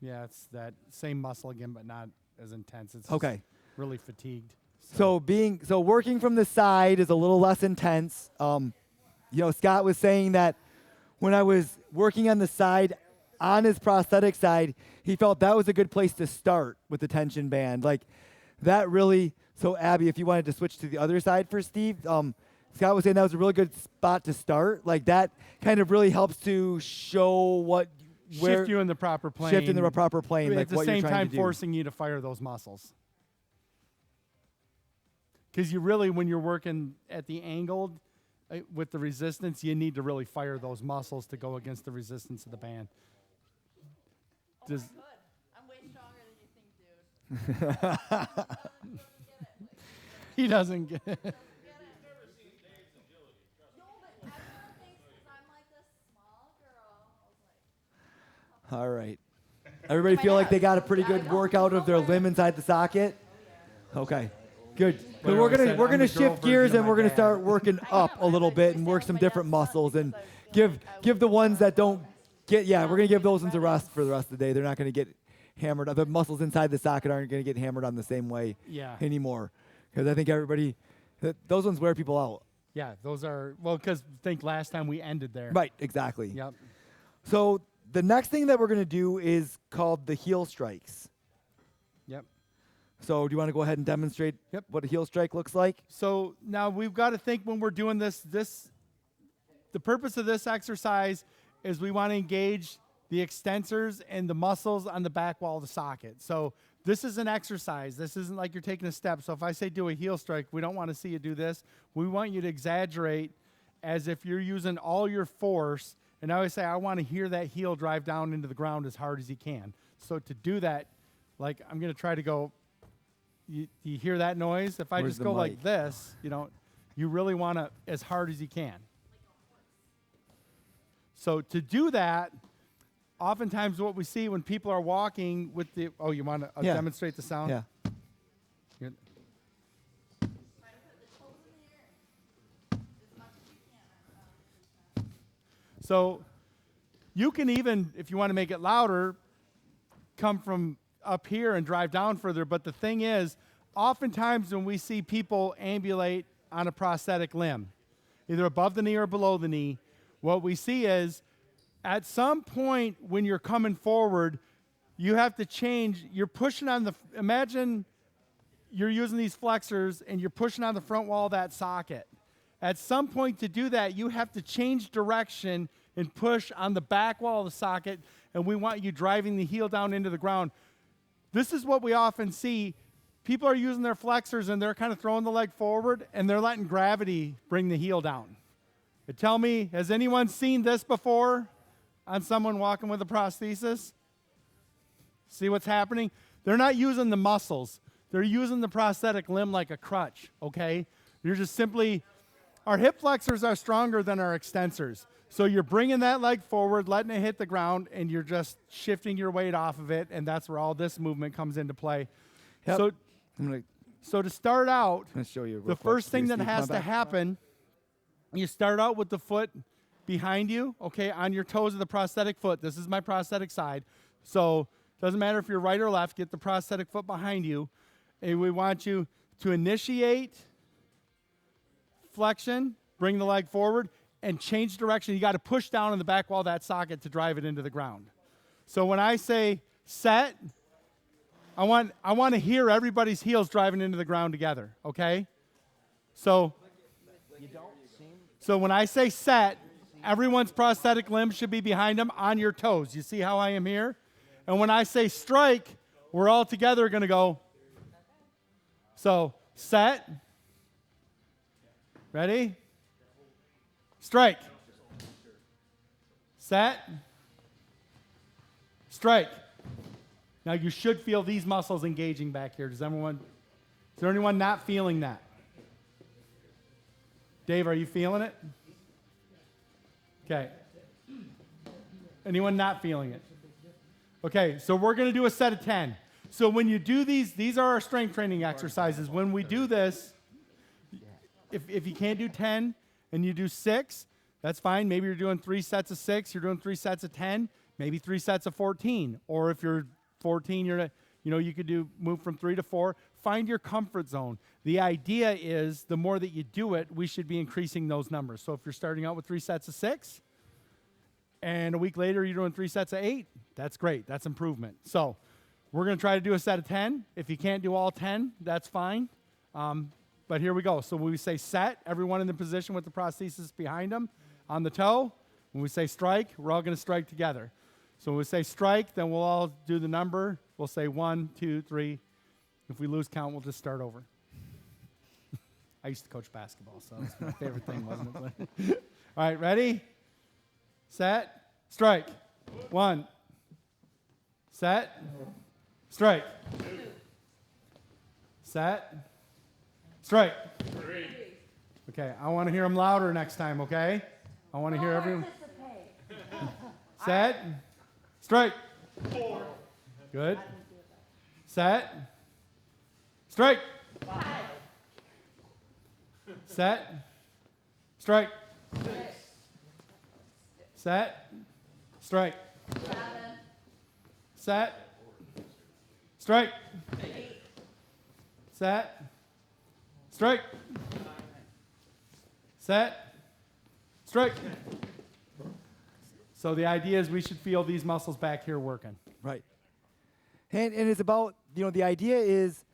Yeah, it's that same muscle again, but not as intense. It's Okay. just really fatigued. So working from the side is a little less intense. Scott was saying that when I was working on the side, on his prosthetic side, he felt that was a good place to start with the tension band. Like that really. So Abby, if you wanted to switch to the other side for Steve, Scott was saying that was a really good spot to start. Like that kind of really helps to show where Shift you in the proper plane. shift in the proper plane. At Like the what you're same trying time, to do. forcing you to fire those muscles. Because you really, when you're working at the angled with the resistance, you need to really fire those muscles to go against the resistance of the band. Does, I'm way stronger than you think, dude. he doesn't get it. No, but everyone thinks 'cause I'm like this small girl. I was like, All right. Everybody feel like they got a pretty good workout of their limb inside the socket? Okay. Good. So Like we're I gonna said, we're I'm gonna the girl shift gears version of and my we're gonna dad. start working up a little bit and work some different muscles and give the ones that don't get we're gonna give those ones a rest for the rest of the day. They're not gonna get hammered. The muscles inside the socket aren't gonna get hammered on the same way Yeah. anymore. Because I think those ones wear people out. Yeah, those are, well, because think last time we ended there. Right, exactly. Yep. So the next thing that we're gonna do is called the heel strikes. Yep. So do you want to go ahead and demonstrate what a heel strike looks like? So now we've got to think when we're doing this, the purpose of this exercise is we want to engage the extensors and the muscles on the back wall of the socket. So this is an exercise. This isn't like you're taking a step. So if I say do a heel strike, we don't want to see you do this. We want you to exaggerate as if you're using all your force. And I always say, I want to hear that heel drive down into the ground as hard as you can. So to do that, like I'm going to try to go. You hear that noise? If I Where's just the go mic? like this, you really want to as hard as you can. So to do that, oftentimes what we see when people are walking with the, you want to demonstrate the sound? Yeah. Good. So you can even, if you want to make it louder, come from up here and drive down further. But the thing is, oftentimes when we see people ambulate on a prosthetic limb, either above the knee or below the knee, what we see is at some point when you're coming forward, you have to change. You're pushing on the, imagine you're using these flexors and you're pushing on the front wall of that socket. At some point to do that, you have to change direction and push on the back wall of the socket, and we want you driving the heel down into the ground. This is what we often see. People are using their flexors and they're kind of throwing the leg forward and they're letting gravity bring the heel down. But tell me, has anyone seen this before on someone walking with a prosthesis? See what's happening? They're not using the muscles. They're using the prosthetic limb like a crutch, okay? You're just simply, our hip flexors are stronger than our extensors. So you're bringing that leg forward, letting it hit the ground, and you're just shifting your weight off of it, and that's where all this movement comes into play. Yep. So, so to start out, I'm gonna show you real the quick. first thing Steve, that come has to back. happen, you start out with the foot behind you, okay, on your toes of the prosthetic foot. This is my prosthetic side. So doesn't matter if you're right or left, get the prosthetic foot behind you. And we want you to initiate flexion, bring the leg forward, and change direction. You got to push down on the back wall of that socket to drive it into the ground. So when I say set, I want to hear everybody's heels driving into the ground together, okay? So when I say set, everyone's prosthetic limb should be behind them on your toes. You see how I am here? And when I say strike, we're all together going to go. So set. Ready? Strike. Set. strike. Now you should feel these muscles engaging back here. Is there anyone not feeling that? Dave, are you feeling it? Okay. Anyone not feeling it? Okay, so we're going to do a set of 10. So when you do these are our strength training exercises. When we do this, if you can't do 10 and you do 6, that's fine. Maybe you're doing 3 sets of 6, you're doing 3 sets of 10, maybe 3 sets of 14. Or if you're 14, you could move from 3 to 4. Find your comfort zone. The idea is the more that you do it, we should be increasing those numbers. So if you're starting out with 3 sets of 6, and a week later you're doing 3 sets of 8, that's great. That's improvement. So we're going to try to do a set of 10. If you can't do all 10, that's fine. But here we go. So when we say set, everyone in the position with the prosthesis behind them on the toe. When we say strike, we're all going to strike together. So when we say strike, then we'll all do the number. We'll say 1, 2, 3. If we lose count, we'll just start over. I used to coach basketball, so it's my favorite thing, wasn't it? All right, ready? Set, strike. 1. Set, strike. 2. Set, strike. 3. Okay, I want to hear them louder next time, okay? I want to hear everyone. Set, strike. 4. Good. Set, strike. 5. Set, strike. 6. Set, strike. 7. Set, strike. 8. Set, strike. Set, strike. So the idea is we should feel these muscles back here working. Right. And it's about, the idea is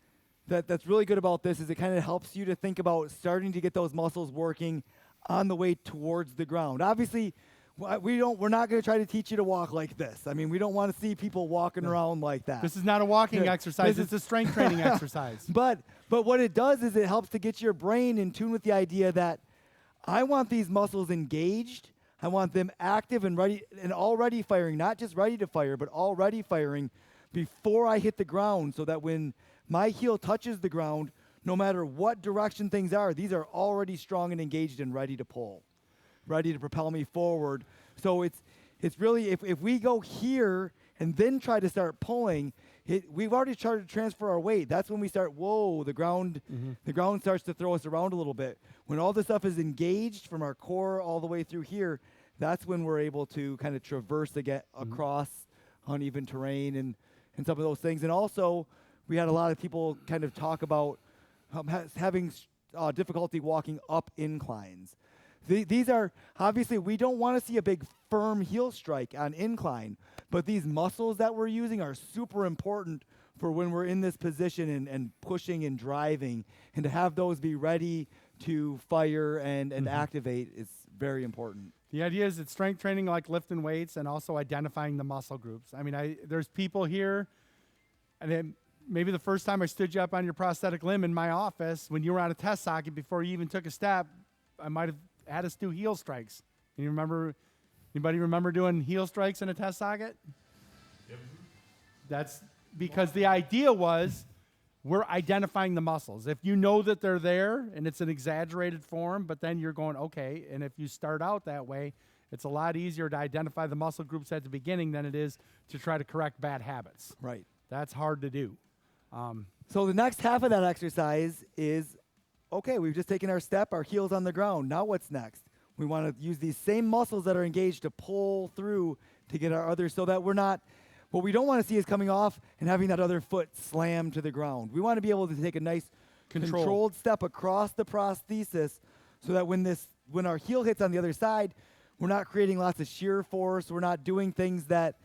that's really good about this is it kind of helps you to think about starting to get those muscles working on the way towards the ground. Obviously, we're not going to try to teach you to walk like this. I mean, we don't want to see people walking around like that. This is not a walking exercise. It's a strength training exercise. But what it does is it helps to get your brain in tune with the idea that I want these muscles engaged. I want them active and ready and already firing, not just ready to fire, but already firing before I hit the ground so that when my heel touches the ground, no matter what direction things are, these are already strong and engaged and ready to pull, ready to propel me forward. So it's really, if we go here and then try to start pulling, we've already started to transfer our weight. That's when we start, the ground starts to throw us around a little bit. When all this stuff is engaged from our core all the way through here, that's when we're able to kind of traverse across uneven terrain and some of those things. And also, we had a lot of people kind of talk about having difficulty walking up inclines. These are, obviously, we don't want to see a big firm heel strike on incline, but these muscles that we're using are super important for when we're in this position and pushing and driving, and to have those be ready to fire and activate is very important. The idea is it's strength training like lifting weights and also identifying the muscle groups. I mean, there's people here, and then maybe the first time I stood you up on your prosthetic limb in my office, when you were on a test socket before you even took a step, I might have had us do heel strikes. And anybody remember doing heel strikes in a test socket? Yep. That's because the idea was we're identifying the muscles. If you know that they're there and it's an exaggerated form, but then you're going, okay, and if you start out that way, it's a lot easier to identify the muscle groups at the beginning than it is to try to correct bad habits. Right. That's hard to do. So the next half of that exercise is, okay, we've just taken our step, our heel's on the ground. Now what's next? We want to use these same muscles that are engaged to pull through to get our other, so that we're not, what we don't want to see is coming off and having that other foot slam to the ground. We want to be able to take a nice controlled step across the prosthesis so that when our heel hits on the other side, we're not creating lots of shear force. We're not doing things that,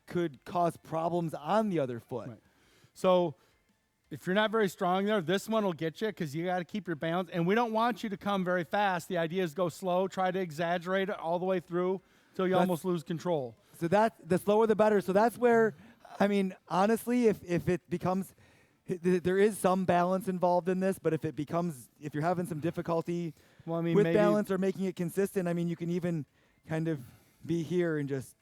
could cause problems on the other foot. Right. So if you're not very strong there, this one will get you because you got to keep your balance. And we don't want you to come very fast. The idea is go slow, try to exaggerate it all the way through until you almost lose control. So the slower the better. So that's where, I mean, honestly, if it becomes, there is some balance involved in this, but if you're having some difficulty with balance or making it consistent, I mean, you can even kind of be here and just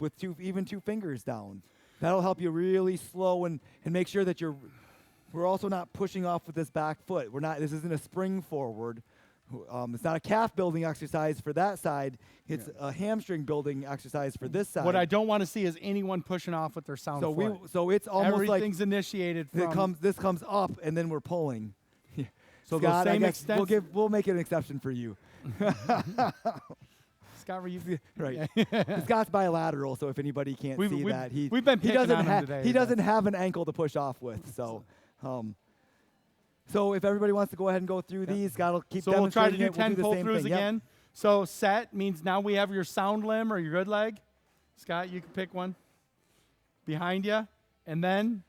with even two fingers down. That'll help you really slow and make sure that we're also not pushing off with this back foot. This isn't a spring forward. It's not a calf building exercise for that side. It's a hamstring building exercise for this side. What I don't want to see is anyone pushing off with their sound foot. So it's almost everything's initiated from. This comes up and then we're pulling. So Scott, the same I extent. guess we'll make an exception for you. Scott, were you right? Scott's bilateral, so if anybody can't see that, we've been picking on him today. He doesn't have an ankle to push off with. So, so if everybody wants to go ahead and go through these, Scott will keep. So we'll try to do it. 10 we'll do the same pull-throughs thing. again. Yep. So set means now we have your sound limb or your good leg. Scott, you can pick one behind you, and then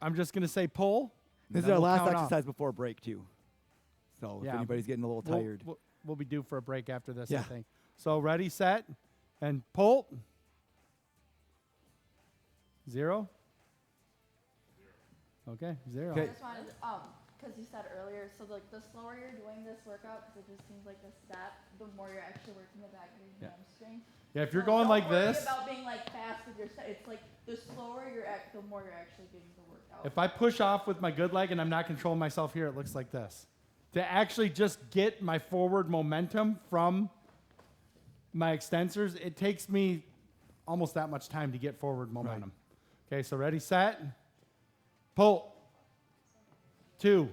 I'm just going to say pull. This is our last exercise before break too. So if anybody's getting a little tired, we'll be due for a break after this, Yeah. I think. So ready, set, and pull. 0. Okay, 0. Okay. I just wanted, because you said earlier, so like the slower you're doing this workout, because it just seems like a step, the more you're actually working the back of your hamstring. Yeah, if you're So going don't like worry this. about being like fast with your step. It's like the slower you're at, the more you're actually getting the workout. If I push off with my good leg and I'm not controlling myself here, it looks like this. To actually just get my forward momentum from my extensors, it takes me almost that much time to get forward momentum. Right. Okay, so ready, set, pull. 2.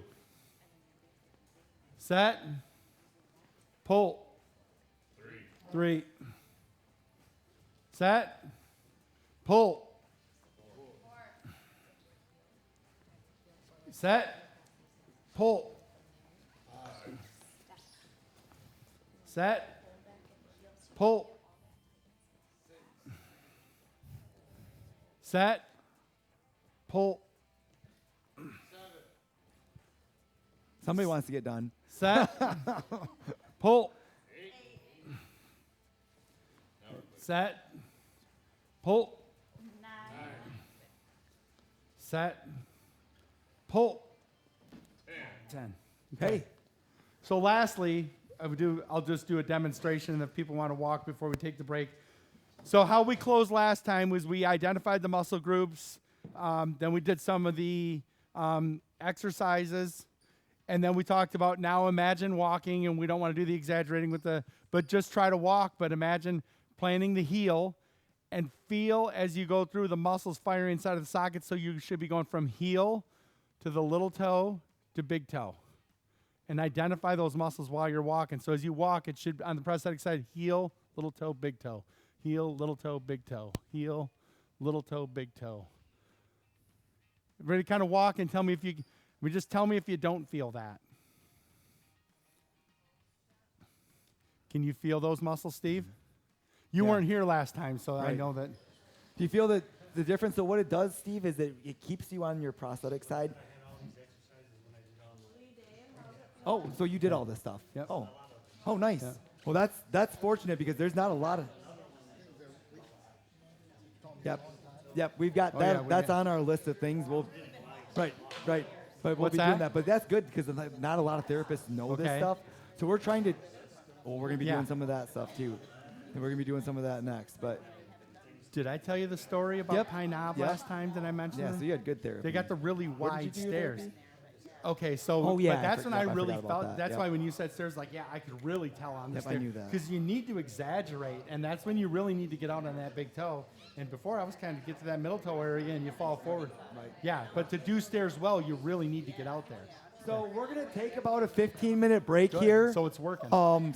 Set, pull. 3. Set, pull. 4. Set, pull. Set, pull. Set, pull. somebody wants to get done. Set, pull. Set, pull. 9. Set, pull. 10. Okay. So lastly, I'll just do a demonstration if people want to walk before we take the break. So how we closed last time was we identified the muscle groups, then we did some of the exercises, and then we talked about now imagine walking, and we don't want to do the exaggerating but just try to walk, but imagine planting the heel and feel as you go through the muscles firing inside of the socket, so you should be going from heel to the little toe to big toe. And identify those muscles while you're walking. So as you walk, it should, on the prosthetic side, heel, little toe, big toe. Heel, little toe, big toe. Heel, little toe, big toe. Ready to kind of walk and tell me if you don't feel that. Can you feel those muscles, Steve? You weren't here last time, so I know that. Do you feel that the difference? So what it does, Steve, is that it keeps you on your prosthetic side. Oh, so you did all this stuff. Yep. Oh, nice. Yep. Well, that's fortunate because there's not a lot of. Yep. We've got that. That's on our list of things. Right. But we'll What's be that? doing that. But that's good because not a lot of therapists know this stuff. So we're trying to. Well, we're gonna be doing some of that stuff too, and we're gonna be doing some of that next. But did I tell you the story about Pine Knob last time? Did I mention Yeah. it? So you had good therapy. They got the really wide do stairs. therapy? Okay, so Oh, yeah, but that's when I I really forgot about felt. that, That's yep. why when you said stairs, like, yeah, I could really tell on the Yep, I stairs knew that. because you need to exaggerate, and that's when you really need to get out on that big toe. And before I was kind of get to that middle toe area, and you fall forward. Right. Yeah, but to do stairs well, you really need to get out there. So we're gonna take about a 15-minute break Good. here. So it's working.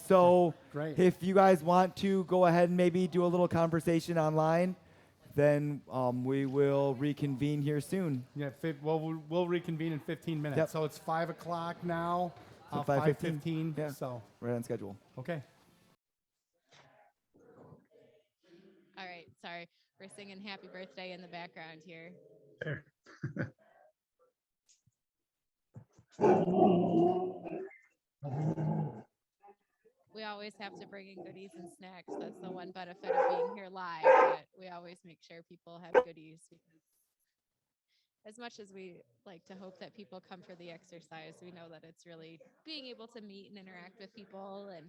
So Great. if you guys want to go ahead and maybe do a little conversation online, then we will reconvene here soon. Yeah. We'll reconvene in 15 minutes. Yep. So it's 5 o'clock now. So 5:15. Yeah. So Right on schedule. okay. All right, sorry. We're singing happy birthday in the background here. There. We always have to bring in goodies and snacks. That's the one benefit of being here live, but we always make sure people have goodies because as much as we like to hope that people come for the exercise, we know that it's really being able to meet and interact with people and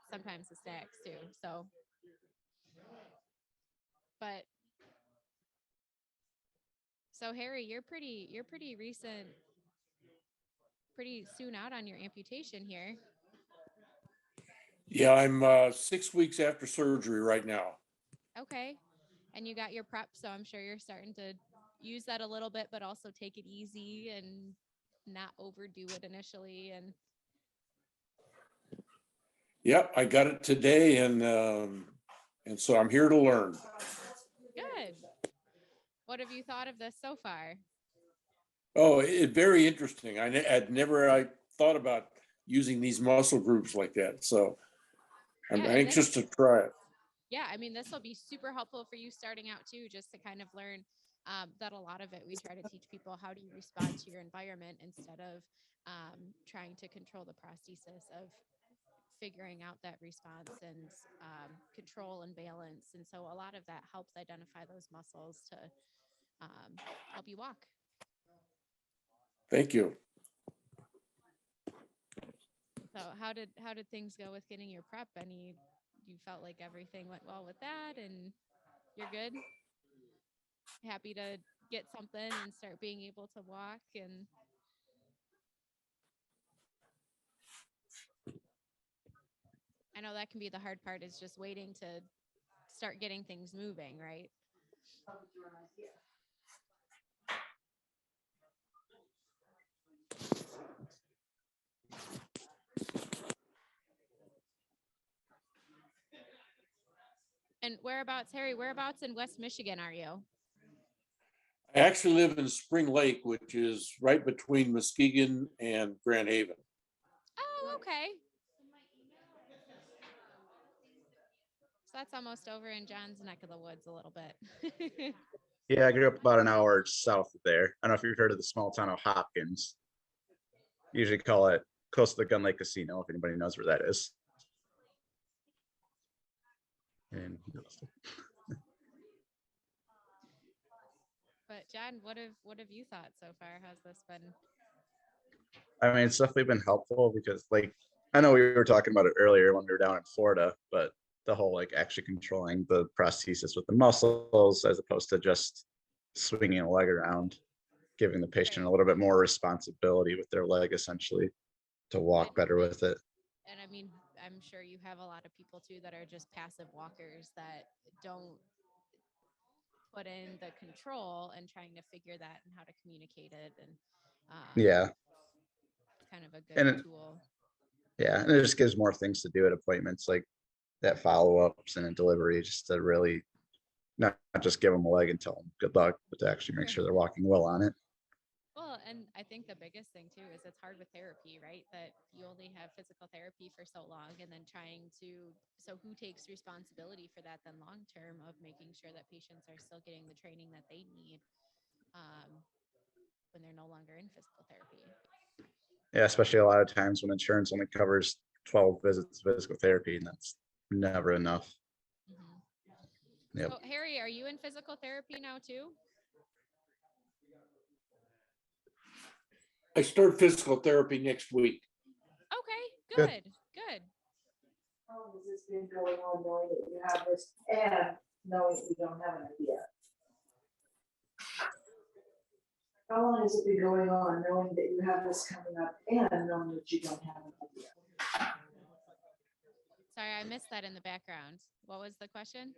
sometimes the snacks too. So But so Harry, you're pretty recent, pretty soon out on your amputation here. Yeah, I'm 6 weeks after surgery right now. Okay. And you got your prep, so I'm sure you're starting to use that a little bit, but also take it easy and not overdo it initially. Yep, I got it today, and so I'm here to learn. Good. What have you thought of this so far? Oh, very interesting. I'd never thought about using these muscle groups like that, so I'm Yeah, anxious to try it. Yeah, I mean, this will be super helpful for you starting out too, just to kind of learn that a lot of it, we try to teach people how do you respond to your environment instead of trying to control the prosthesis, of figuring out that response and control and balance. And so a lot of that helps identify those muscles to help you walk. Thank you. So how did things go with getting your prep? You felt like everything went well with that, and you're good? Happy to get something and start being able to walk? And I know that can be the hard part, is just waiting to start getting things moving, right? And Harry, whereabouts in West Michigan are you? I actually live in Spring Lake, which is right between Muskegon and Grand Haven. Oh, okay. So that's almost over in John's neck of the woods a little bit. Yeah, I grew up about an hour south of there. I don't know if you've heard of the small town of Hopkins. Usually call it close to the Gun Lake Casino, if anybody knows where that is. And But John, what have you thought so far? How's this been? I mean, it's definitely been helpful because, like, I know we were talking about it earlier when we were down in Florida, but the whole like actually controlling the prosthesis with the muscles as opposed to just swinging a leg around, giving the patient a little bit more responsibility with their leg essentially to walk better with it. And I mean, I'm sure you have a lot of people too that are just passive walkers that don't put in the control and trying to figure that and how to communicate it. And Yeah. it's kind of a And good tool. Yeah, and it just gives more things to do at appointments, like that follow-ups and a delivery, just to really not just give them a leg and tell them good luck, but to actually make sure they're walking well on it. Well, and I think the biggest thing too is it's hard with therapy, right? That you only have physical therapy for so long, and then so who takes responsibility for that then long term, of making sure that patients are still getting the training that they need when they're no longer in physical therapy. Yeah, especially a lot of times when insurance only covers 12 visits of physical therapy, and that's never enough. Mm-hmm. Yep. So Harry, are you in physical therapy now too? I start physical therapy next week. Okay, good. How long has this been going on, knowing that you have this and knowing that you don't have an idea? How long has it been going on, knowing that you have this coming up and knowing that you don't have an idea? Sorry, I missed that in the background. What was the question?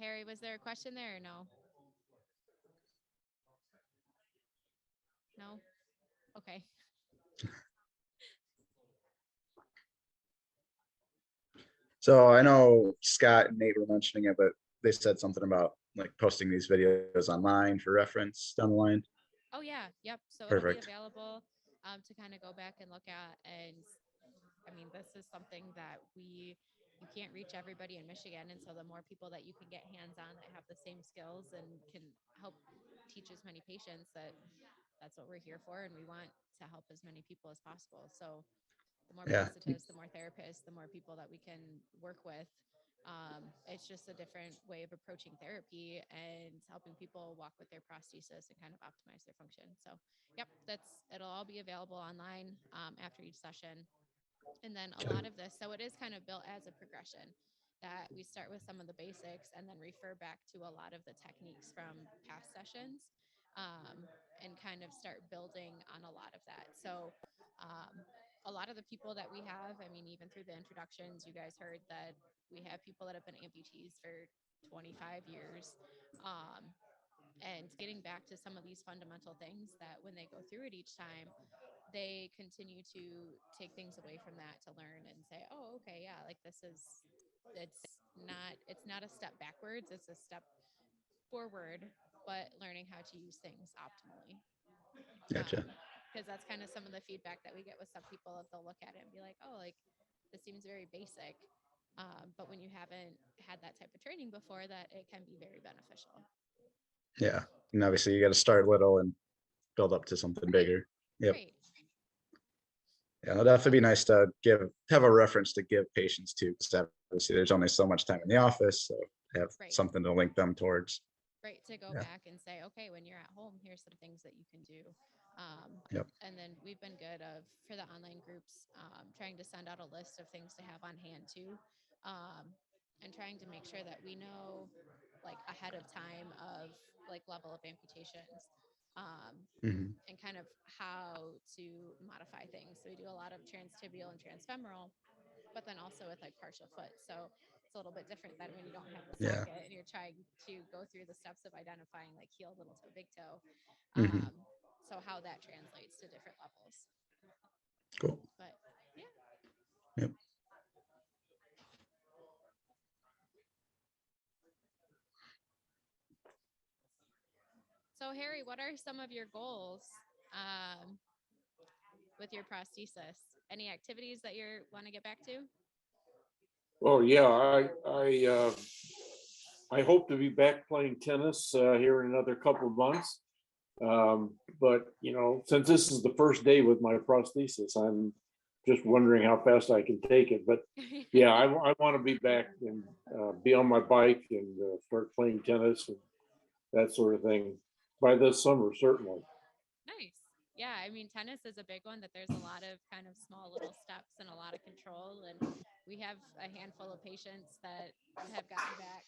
Harry, was there a question there or no? No? Okay. So I know Scott and Nate were mentioning it, but they said something about like posting these videos online for reference down the line. Oh yeah, yep. So Perfect. it'll be available to kind of go back and look at. And I mean, this is something that you can't reach everybody in Michigan. And so the more people that you can get hands-on that have the same skills and can help teach as many patients, that that's what we're here for, and we want to help as many people as possible. So the more Yeah. prosthetists, the more therapists, the more people that we can work with. It's just a different way of approaching therapy and helping people walk with their prosthesis and kind of optimize their function. So, yep, it'll all be available online after each session. And then a lot of this, so it is kind of built as a progression that we start with some of the basics and then refer back to a lot of the techniques from past sessions and kind of start building on a lot of that. So, a lot of the people that we have, I mean, even through the introductions, you guys heard that we have people that have been amputees for 25 years. And getting back to some of these fundamental things that when they go through it each time, they continue to take things away from that to learn and say, oh, okay, yeah, like it's not a step backwards, it's a step forward, but learning how to use things optimally. Gotcha. Because that's kind of some of the feedback that we get with some people. If they'll look at it and be like, oh, like this seems very basic. But when you haven't had that type of training before, that it can be very beneficial. Yeah. And obviously you got to start little and build up to something bigger. Yep. Right. Yeah, it'll definitely be nice to have a reference to give patients to, because obviously there's only so much time in the office, so have Right. something to link them towards. Right, to go Yeah. back and say, okay, when you're at home, here's some things that you can do. Yep. And then we've been good for the online groups, trying to send out a list of things to have on hand too, and trying to make sure that we know like ahead of time of like level of amputations, Mhm. and kind of how to modify things. So we do a lot of transtibial and transfemoral, but then also with like partial foot. So it's a little bit different than when you don't have the Yeah. socket and you're trying to go through the steps of identifying like heel, little toe, big toe. Mhm. So how that translates to different levels. Cool. But yeah. Yep. So Harry, what are some of your goals with your prosthesis? Any activities that you want to get back to? Well, yeah, I hope to be back playing tennis here in another couple of months. But you know, since this is the first day with my prosthesis, I'm just wondering how fast I can take it. But yeah, I want to be back and be on my bike and start playing tennis and that sort of thing by this summer, certainly. Nice. Yeah, I mean, tennis is a big one that there's a lot of kind of small little steps and a lot of control. And we have a handful of patients that have gotten back.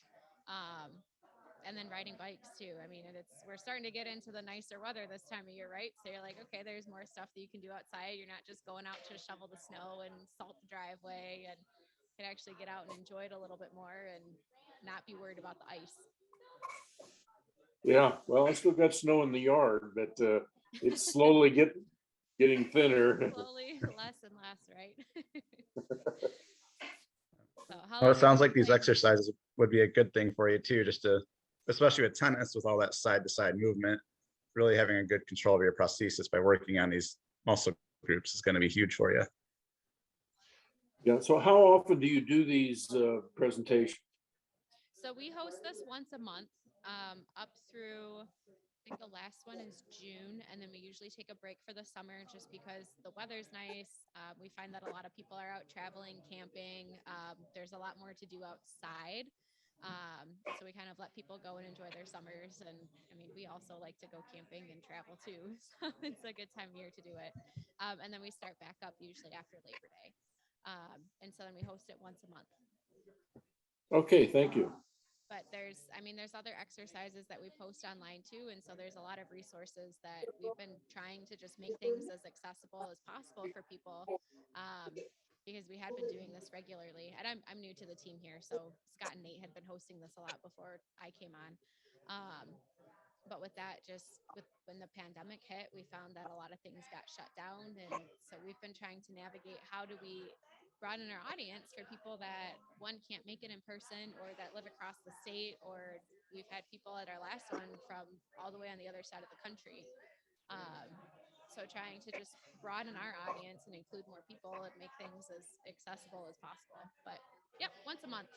And then riding bikes too. I mean, we're starting to get into the nicer weather this time of year, right? So you're like, okay, there's more stuff that you can do outside. You're not just going out to shovel the snow and salt the driveway, and can actually get out and enjoy it a little bit more and not be worried about the ice. Yeah, well, I still got snow in the yard, but it's slowly getting thinner. Slowly, less and less, right? So how Well, long it sounds have like you these played? exercises would be a good thing for you too, just to, especially with tennis, with all that side to side movement, really having a good control of your prosthesis by working on these muscle groups is going to be huge for you. Yeah, so how often do you do these presentations? So we host this once a month, up through, I think the last one is June, and then we usually take a break for the summer just because the weather's nice. We find that a lot of people are out traveling, camping. There's a lot more to do outside. So we kind of let people go and enjoy their summers. And I mean, we also like to go camping and travel too. So it's a good time of year to do it. And then we start back up usually after Labor Day. And so then we host it once a month. Okay, thank you. But there's other exercises that we post online too. And so there's a lot of resources that we've been trying to just make things as accessible as possible for people, because we had been doing this regularly. And I'm new to the team here. So Scott and Nate had been hosting this a lot before I came on. But with that, when the pandemic hit, we found that a lot of things got shut down. And so we've been trying to navigate how do we broaden our audience for people that one can't make it in person or that live across the state, or we've had people at our last one from all the way on the other side of the country. So trying to just broaden our audience and include more people and make things as accessible as possible. But yep, once a month.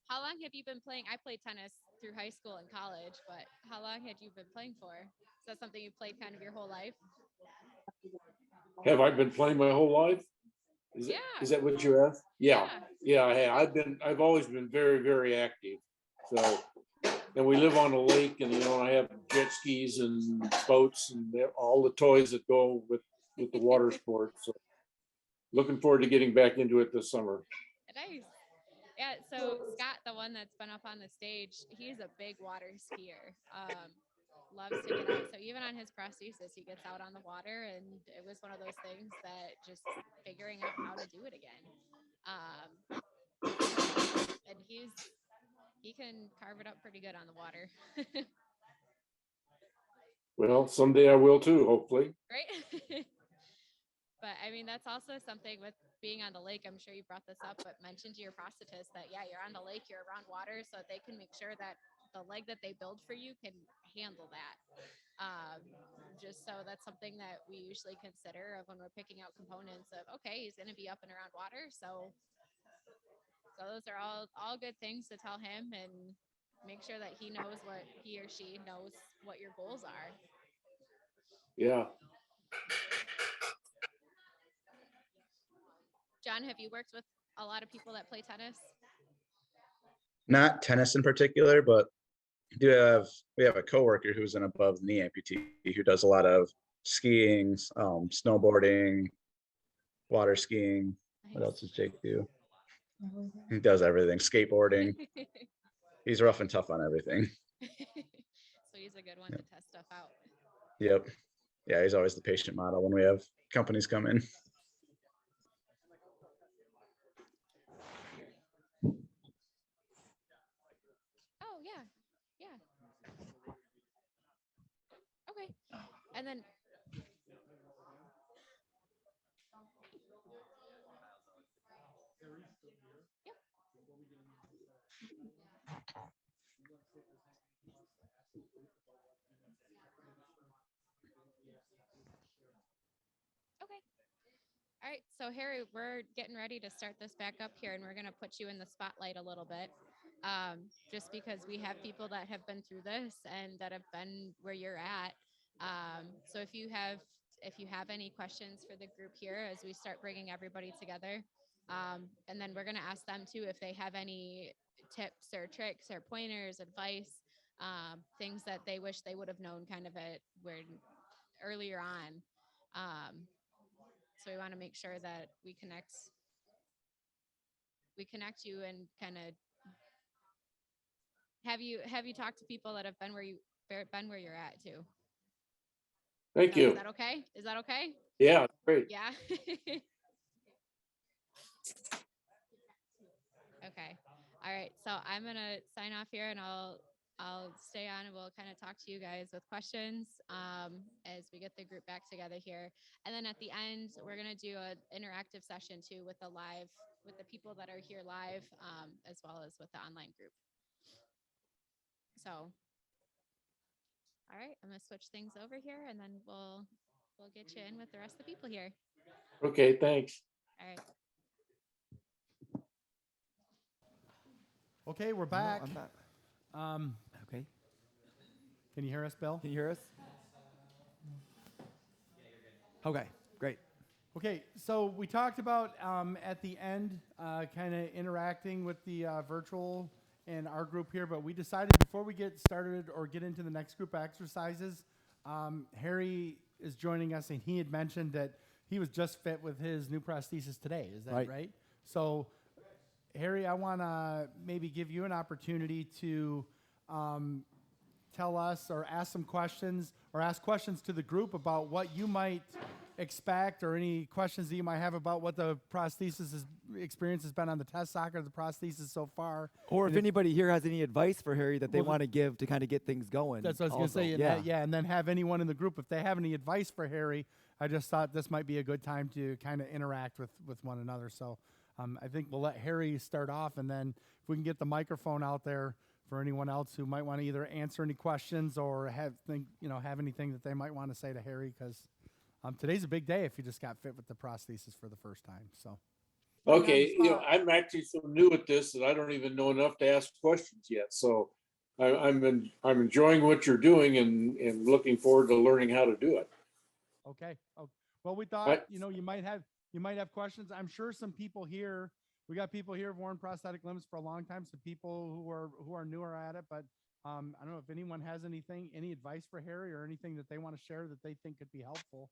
How long have you been playing? I played tennis through high school and college, but how long had you been playing for? Is that something you played kind of your whole life? Have I been playing my whole life? Is that what you asked? Yeah. Yeah, I have. I've always been very, very active. So, and we live on a lake, and I have jet skis and boats and all the toys that go with the water sports. So looking forward to getting back into it this summer. Nice. Yeah, so Scott, the one that's been up on the stage, he's a big water skier. Loves to get out. So even on his prosthesis, he gets out on the water, and it was one of those things that just figuring out how to do it again. And he can carve it up pretty good on the water. Well, someday I will too, hopefully. Right? But I mean, that's also something with being on the lake. I'm sure you brought this up, but mentioned to your prosthetist that, yeah, you're on the lake, you're around water, so they can make sure that the leg that they build for you can handle that. Just so that's something that we usually consider of when we're picking out components of, okay, he's going to be up and around water. So those are all good things to tell him and make sure that he knows what he or she knows what your goals are. Yeah. John, have you worked with a lot of people that play tennis? Not tennis in particular, but we have a coworker who's an above knee amputee who does a lot of skiing, snowboarding, water skiing. What else does Jake do? He does everything. Skateboarding. He's rough and tough on everything. So he's a good one to test stuff out. Yep. Yeah, he's always the patient model when we have companies come in. Oh, yeah. Okay. And then okay. All right. So Harry, we're getting ready to start this back up here, and we're going to put you in the spotlight a little bit. Just because we have people that have been through this and that have been where you're at. So if you have any questions for the group here as we start bringing everybody together, and then we're going to ask them too if they have any tips or tricks or pointers, advice, things that they wish they would have known kind of earlier on. So we want to make sure that we connect you and kind of have you talked to people that have been where you're at too. Thank you. Is that okay? Yeah, great. Yeah. Okay. All right. So I'm going to sign off here, and I'll stay on, and we'll kind of talk to you guys with questions as we get the group back together here. And then at the end, we're going to do an interactive session too with the people that are here live, as well as with the online group. So, all right, I'm going to switch things over here, and then we'll get you in with the rest of the people here. Okay, thanks. All right. Okay, we're back. I'm back. Okay. Can you hear us, Bill? Can you hear us? Okay, great. Okay, so we talked about at the end kind of interacting with the virtual and our group here, but we decided before we get started or get into the next group exercises, Harry is joining us, and he had mentioned that he was just fit with his new prosthesis today. Is that right? So, Harry, I want to maybe give you an opportunity to tell us or ask some questions or ask questions to the group about what you might expect or any questions that you might have about what the prosthesis experience has been on the test socket of the prosthesis so far. Or if anybody here has any advice for Harry that they want to give to kind of get things going. That's what I was going to say. And then have anyone in the group, if they have any advice for Harry, I just thought this might be a good time to kind of interact with one another. So I think we'll let Harry start off, and then if we can get the microphone out there for anyone else who might want to either answer any questions or have anything that they might want to say to Harry, because today's a big day if you just got fit with the prosthesis for the first time. So, okay, I'm actually so new at this that I don't even know enough to ask questions yet. So I'm enjoying what you're doing and looking forward to learning how to do it. Okay. Oh, well, we thought, you might have questions. I'm sure some people here, we got people here who've worn prosthetic limbs for a long time. Some people who are newer at it, but I don't know if anyone has any advice for Harry or anything that they want to share that they think could be helpful.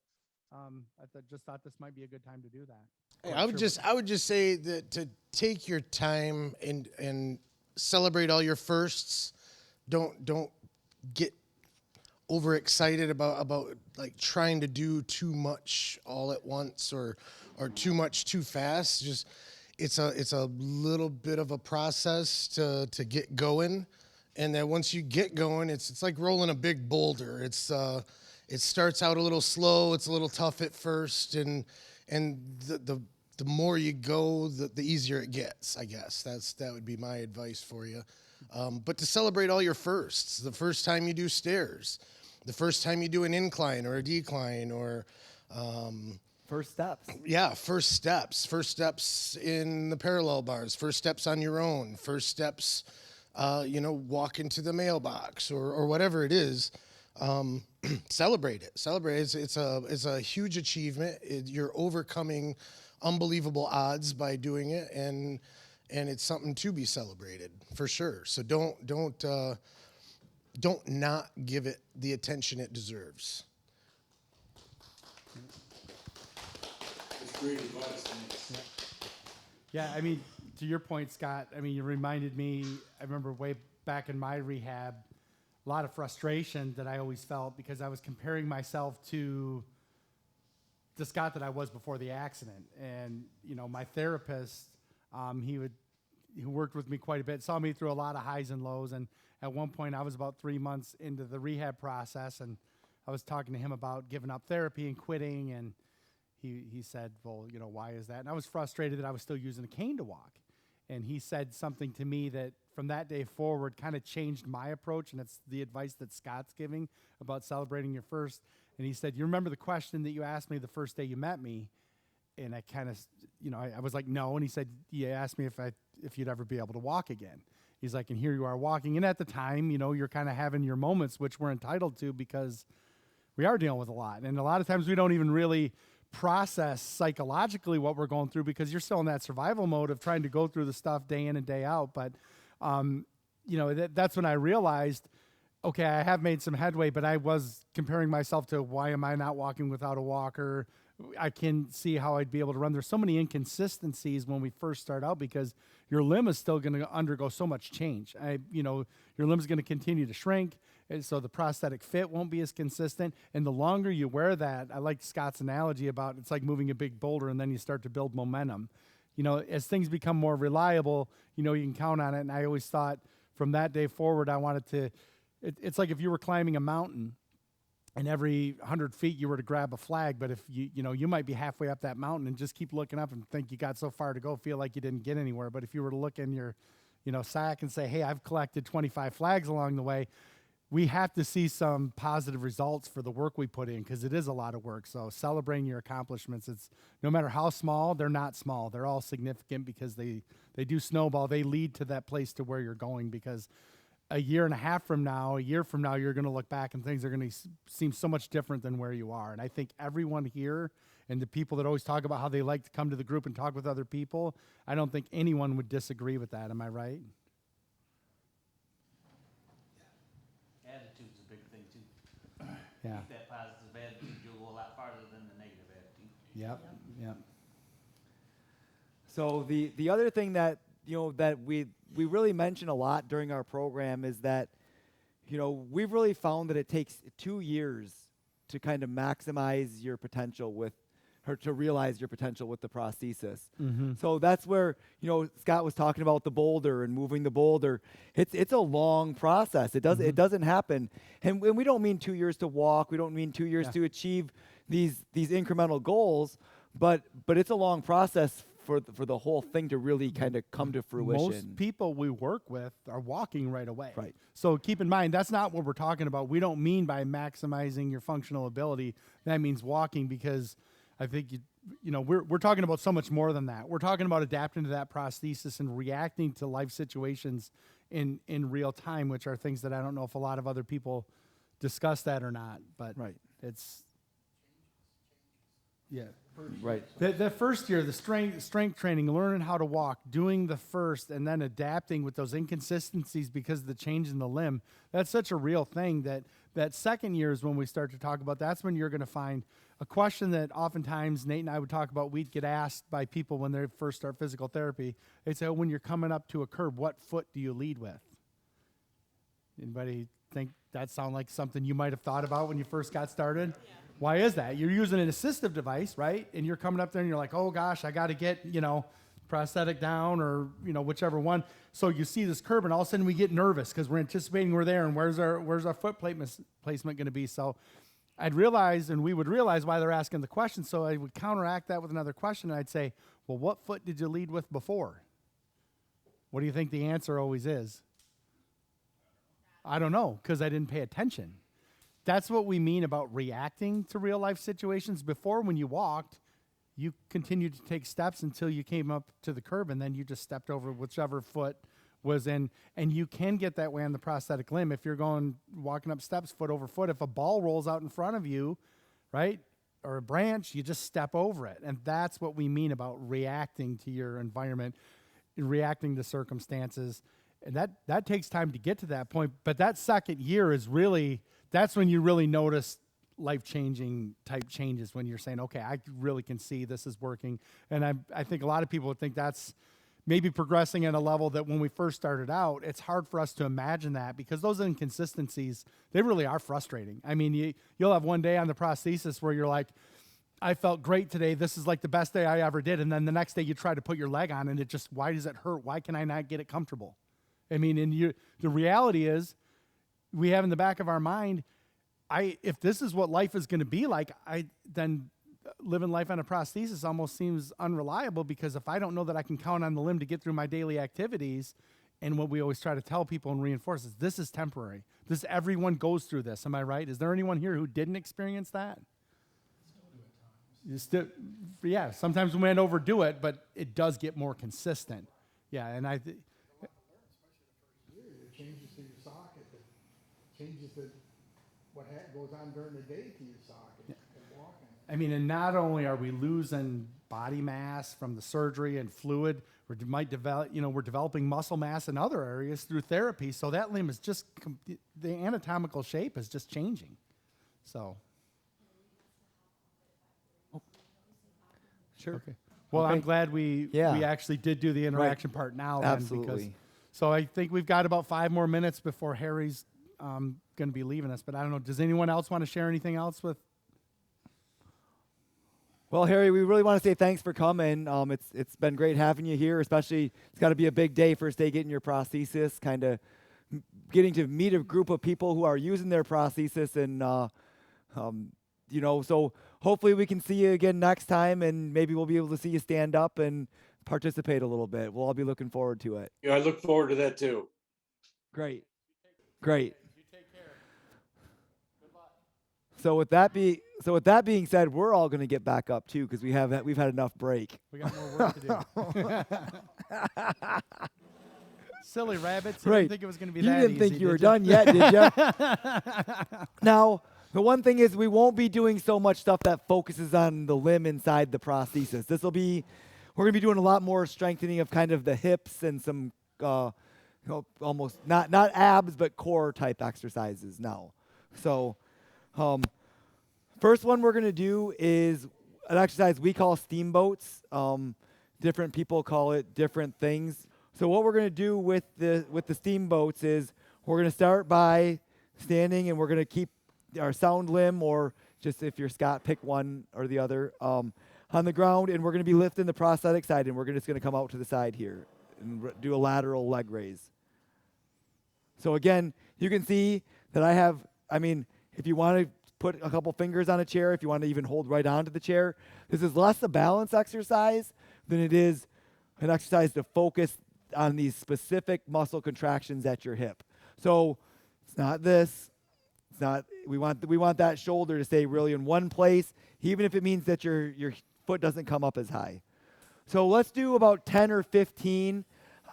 Just thought this might be a good time to do that. I would just say that to take your time and celebrate all your firsts. Don't get overexcited about like trying to do too much all at once or too much too fast. Just it's a little bit of a process to get going, and then once you get going, it's like rolling a big boulder. It starts out a little slow, it's a little tough at first, and the more you go, the easier it gets. I guess that would be my advice for you. But to celebrate all your firsts, the first time you do stairs, the first time you do an incline or a decline, or first steps. Yeah, first steps in the parallel bars, first steps on your own, first steps, walk into the mailbox or whatever it is. Celebrate it. It's a huge achievement. You're overcoming unbelievable odds by doing it, and it's something to be celebrated for sure. So don't not give it the attention it deserves. That's great advice. Thanks. Yeah, I mean, to your point, Scott, I mean, you reminded me, I remember way back in my rehab, a lot of frustration that I always felt because I was comparing myself to the Scott that I was before the accident. And, my therapist, who worked with me quite a bit, saw me through a lot of highs and lows. And at one point I was about 3 months into the rehab process, and I was talking to him about giving up therapy and quitting. And he said, well, why is that? And I was frustrated that I was still using a cane to walk. And he said something to me that from that day forward kind of changed my approach. And it's the advice that Scott's giving about celebrating your first. And he said, you remember the question that you asked me the first day you met me? And I kind of, I was like, no. And he said, you asked me if you'd ever be able to walk again. He's like, and here you are walking. And at the time, you're kind of having your moments, which we're entitled to because we are dealing with a lot. And a lot of times we don't even really process psychologically what we're going through because you're still in that survival mode of trying to go through the stuff day in and day out. But, that's when I realized, okay, I have made some headway, but I was comparing myself to why am I not walking without a walker? I can see how I'd be able to run. There's so many inconsistencies when we first start out because your limb is still going to undergo so much change. Your limb is going to continue to shrink, and so the prosthetic fit won't be as consistent. And the longer you wear that, I like Scott's analogy about it's like moving a big boulder and then you start to build momentum. As things become more reliable, you can count on it. And I always thought from that day forward, I wanted to, it's like if you were climbing a mountain and every 100 feet you were to grab a flag, but if you might be halfway up that mountain and just keep looking up and think you got so far to go, feel like you didn't get anywhere. But if you were to look in your, sack and say, hey, I've collected 25 flags along the way, we have to see some positive results for the work we put in because it is a lot of work. So celebrating your accomplishments, it's no matter how small, they're not small. They're all significant because they do snowball. They lead to that place to where you're going because a year and a half from now, you're going to look back and things are going to seem so much different than where you are. And I think everyone here and the people that always talk about how they like to come to the group and talk with other people, I don't think anyone would disagree with that. Am I right? Attitude's a big thing too. Yeah. Keep that positive attitude, you'll go a lot farther than the negative attitude. Yep. So the other thing that that we really mention a lot during our program is that we've really found that it takes 2 years to kind of maximize your potential to realize your potential with the prosthesis. Mm-hmm. So that's where Scott was talking about the boulder and moving the boulder. It's a long process. It doesn't happen, and we don't mean 2 years to walk. We don't mean 2 years to achieve these incremental goals, but it's a long process for the whole thing to really kind of come to fruition. Most people we work with are walking right away. Right. So keep in mind, that's not what we're talking about. We don't mean by maximizing your functional ability, that means walking, because I think we're talking about so much more than that. We're talking about adapting to that prosthesis and reacting to life situations in real time, which are things that I don't know if a lot of other people discuss that or not, but Right. it's, yeah. Right. The first year, the strength training, learning how to walk, doing the first, and then adapting with those inconsistencies because of the change in the limb, that's such a real thing that second year is when we start to talk about, that's when you're going to find a question that oftentimes Nate and I would talk about, we'd get asked by people when they first start physical therapy. They'd say, when you're coming up to a curb, what foot do you lead with? Anybody think that sound like something you might have thought about when you first got started? Yeah. Why is that? You're using an assistive device, right? And you're coming up there and you're like, oh gosh, I got to get, prosthetic down or, whichever one. So you see this curb and all of a sudden we get nervous because we're anticipating we're there and where's our foot placement going to be? So I'd realize, and we would realize why they're asking the question. So I would counteract that with another question. And I'd say, well, what foot did you lead with before? What do you think the answer always is? I don't know, because I didn't pay attention. That's what we mean about reacting to real life situations. Before, when you walked, you continued to take steps until you came up to the curb, and then you just stepped over whichever foot was in. And you can get that way on the prosthetic limb. If you're walking up steps foot over foot, if a ball rolls out in front of you, right, or a branch, you just step over it. And that's what we mean about reacting to your environment, reacting to circumstances. And that takes time to get to that point. But that second year is really, that's when you really notice life-changing type changes, when you're saying, okay, I really can see this is working. And I think a lot of people would think that's maybe progressing at a level that when we first started out, it's hard for us to imagine that, because those inconsistencies, they really are frustrating. I mean, you'll have one day on the prosthesis where you're like, I felt great today. This is like the best day I ever did. And then the next day you try to put your leg on and it just, why does it hurt? Why can I not get it comfortable? I mean, the reality is, we have in the back of our mind, if this is what life is going to be like, then living life on a prosthesis almost seems unreliable, because if I don't know that I can count on the limb to get through my daily activities, and what we always try to tell people and reinforce is this is temporary. Everyone goes through this. Am I right? Is there anyone here who didn't experience that? Yeah, sometimes we might overdo it, but it does get more consistent. Yeah, and It changes to your socket. It changes what goes on during the day to your socket and walking. I mean, and not only are we losing body mass from the surgery and fluid, we're developing muscle mass in other areas through therapy. So that limb is just, the anatomical shape is just changing. So. Sure. Okay. Well, okay. I'm glad we actually did do the interaction part now. Absolutely. So I think we've got about 5 more minutes before Harry's going to be leaving us. But I don't know. Does anyone else want to share anything else with? Well, Harry, we really want to say thanks for coming. It's been great having you here, especially it's got to be a big day, first day getting your prosthesis, kind of getting to meet a group of people who are using their prosthesis, and so hopefully we can see you again next time, and maybe we'll be able to see you stand up and participate a little bit. We'll all be looking forward to it. Yeah, I look forward to that too. Great. You take care. Good luck. So with that being said, we're all going to get back up too, because we've had enough break. We got more work to do. Silly rabbits. Right. I didn't think it was going to be you that didn't easy, think you were did done yet, did you? Now, the one thing is, we won't be doing so much stuff that focuses on the limb inside the prosthesis. We're going to be doing a lot more strengthening of kind of the hips and some almost not abs, but core type exercises now. So first one we're going to do is an exercise we call Steamboats. Different people call it different things. So what we're going to do with the Steamboats is we're going to start by standing, and we're going to keep our sound limb, or just if you're Scott, pick one or the other, on the ground, and we're going to be lifting the prosthetic side, and we're just going to come out to the side here and do a lateral leg raise. So again, you can see that if you want to put a couple fingers on a chair, if you want to even hold right onto the chair, this is less a balance exercise than it is an exercise to focus on these specific muscle contractions at your hip. So it's not this. It's not. We want that shoulder to stay really in one place, even if it means that your foot doesn't come up as high. So let's do about 10 or 15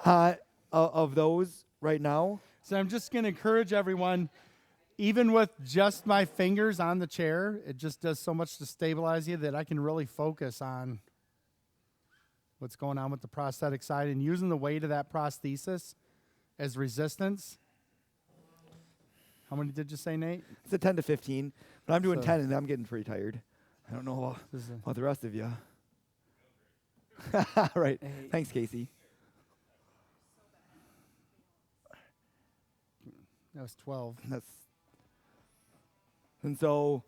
of those right now. So I'm just going to encourage everyone, even with just my fingers on the chair, it just does so much to stabilize you that I can really focus on what's going on with the prosthetic side and using the weight of that prosthesis as resistance. How many did you say, Nate? It's a 10 to 15, but I'm doing So- 10 and I'm getting pretty tired. I don't know about the rest of you. Right. Thanks, Casey. That was 12. And so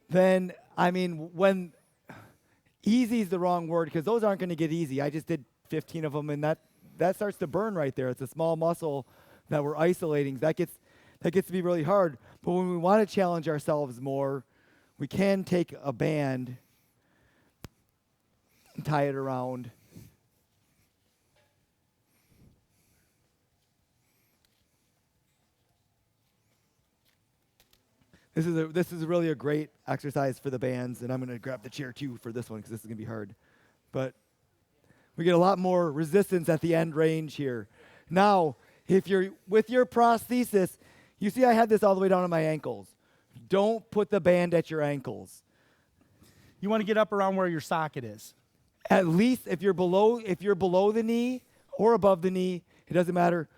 then, I mean, when easy is the wrong word because those aren't going to get easy. I just did 15 of them, and that starts to burn right there. It's a small muscle that we're isolating. That gets to be really hard. But when we want to challenge ourselves more, we can take a band and tie it around. This is really a great exercise for the bands, and I'm going to grab the chair too for this one because this is going to be hard. But we get a lot more resistance at the end range here. Now, if you're with your prosthesis, you see I had this all the way down to my ankles. Don't put the band at your ankles. You want to get up around where your socket is. At least if you're below the knee or above the knee, it doesn't matter.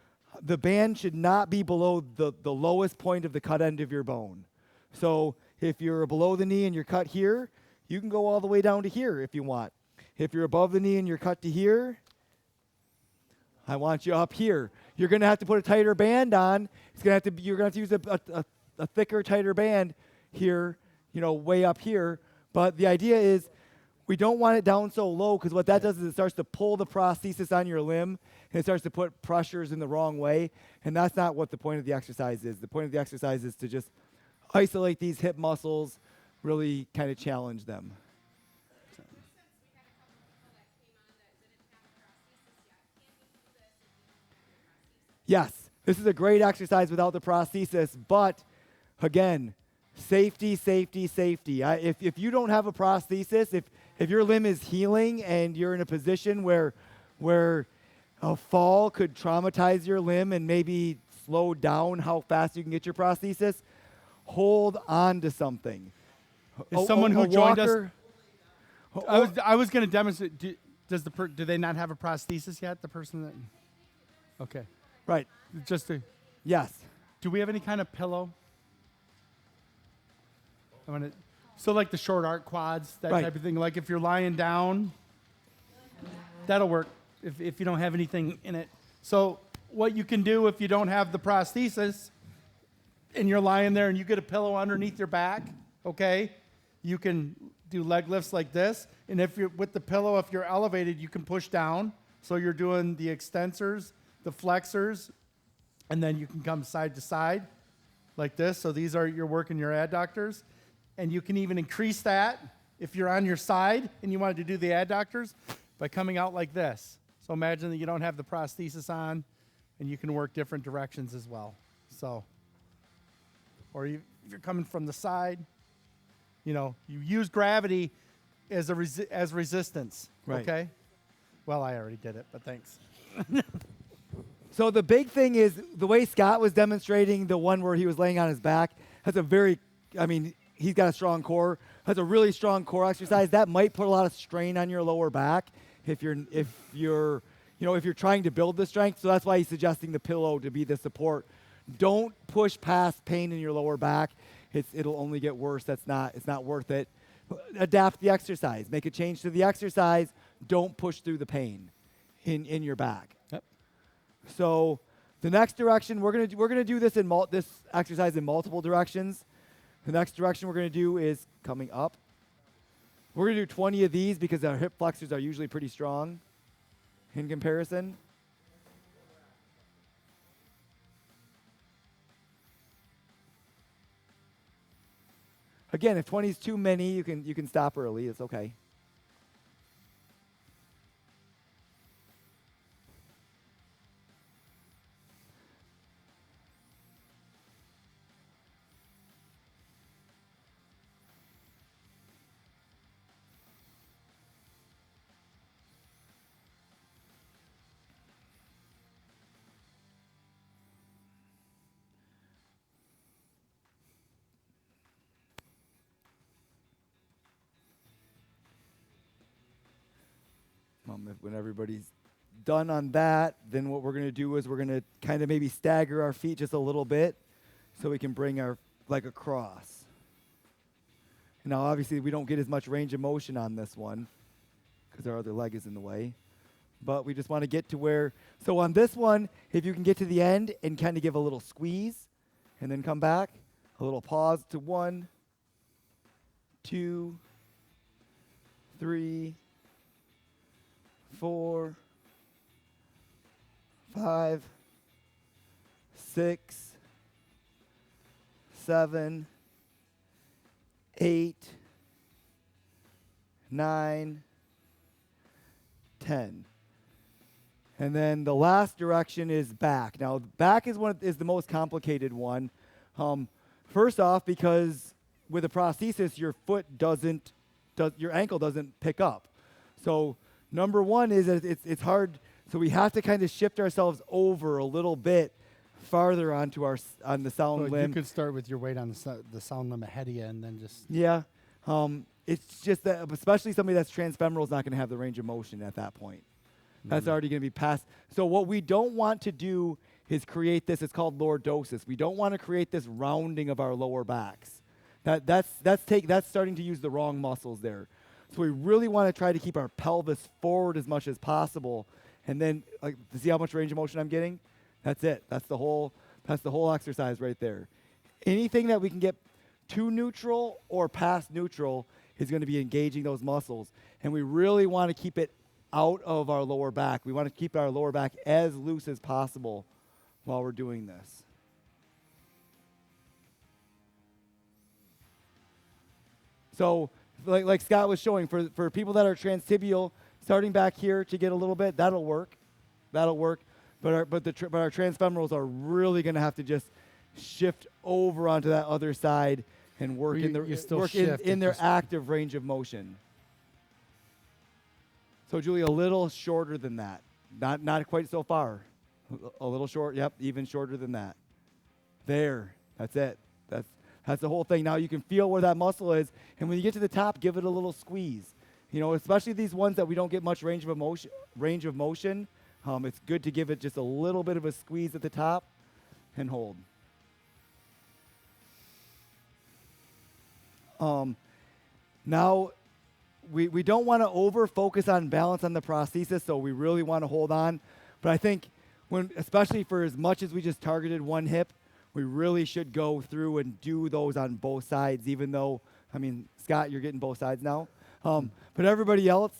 The band should not be below the lowest point of the cut end of your bone. So if you're below the knee and you're cut here, you can go all the way down to here if you want. If you're above the knee and you're cut to here, I want you up here. You're going to have to put a tighter band on. You're going to have to use a thicker, tighter band here, way up here. But the idea is we don't want it down so low because what that does is it starts to pull the prosthesis on your limb and it starts to put pressures in the wrong way. And that's not what the point of the exercise is. The point of the exercise is to just isolate these hip muscles, really kind of challenge them. Yes, this is a great exercise without the prosthesis, but again, safety, safety, safety. If you don't have a prosthesis, if your limb is healing and you're in a position where a fall could traumatize your limb and maybe slow down how fast you can get your prosthesis, hold on to something. Is someone who joined us? walker- I was going to demonstrate. Do they not have a prosthesis yet? The person that. Okay. Right. Just to. Yes. Do we have any kind of pillow? So like the short arc quads, that Right. type of thing. Like if you're lying down, that'll work if you don't have anything in it. So what you can do if you don't have the prosthesis and you're lying there and you get a pillow underneath your back, okay, you can do leg lifts like this. And if you're with the pillow, if you're elevated, you can push down. So you're doing the extensors, the flexors, and then you can come side to side like this. So these are, you're working your adductors. And you can even increase that if you're on your side and you wanted to do the adductors by coming out like this. So imagine that you don't have the prosthesis on and you can work different directions as well. So, or if you're coming from the side, you use gravity as as resistance, Right. okay? Well, I already did it, but thanks. So the big thing is the way Scott was demonstrating the one where he was laying on his back has he's got a strong core. Has a really strong core exercise. That might put a lot of strain on your lower back if you're trying to build the strength. So that's why he's suggesting the pillow to be the support. Don't push past pain in your lower back. It'll only get worse. It's not worth it. Adapt the exercise. Make a change to the exercise. Don't push through the pain in your back. Yep. So the next direction we're gonna do this this exercise in multiple directions. The next direction we're going to do is coming up. We're going to do 20 of these because our hip flexors are usually pretty strong in comparison. Again, if 20 is too many, you can stop early. It's okay. When everybody's done on that, then what we're going to do is we're going to kind of maybe stagger our feet just a little bit so we can bring our leg across. Now, obviously, we don't get as much range of motion on this one because our other leg is in the way. But we just want to get to where, so on this one, if you can get to the end and kind of give a little squeeze and then come back, a little pause to 1, 2, 3, 4, 5, 6, 7, 8, 9, 10. And then the last direction is back. Now, back is the most complicated one. First off, because with a prosthesis, your your ankle doesn't pick up. So number one is that it's hard. So we have to kind of shift ourselves over a little bit farther on the sound So limb. you could start with your weight on the sound limb ahead of you, and then just Yeah. It's just that, especially somebody that's transfemoral is not going to have the range of motion at that point. That's already going to be past. So what we don't want to do is create this. It's called lordosis. We don't want to create this rounding of our lower backs. That's starting to use the wrong muscles there. So we really want to try to keep our pelvis forward as much as possible, and then to see how much range of motion I'm getting. That's it. That's the whole exercise right there. Anything that we can get to neutral or past neutral is going to be engaging those muscles, and we really want to keep it out of our lower back. We want to keep our lower back as loose as possible while we're doing this. So like Scott was showing, for people that are transtibial, starting back here to get a little bit, that'll work. But our transfemorals are really going to have to just shift over onto that other side and work in their active range of motion. So Julie, a little shorter than that. Not quite so far. A little short, yep, even shorter than that. There, that's it. That's the whole thing. Now you can feel where that muscle is, and when you get to the top, give it a little squeeze. Especially these ones that we don't get much range of motion. It's good to give it just a little bit of a squeeze at the top and hold. Now, we don't want to over-focus on balance on the prosthesis, so we really want to hold on. But I think, especially for as much as we just targeted one hip, we really should go through and do those on both sides, even though, Scott, you're getting both sides now. But everybody else,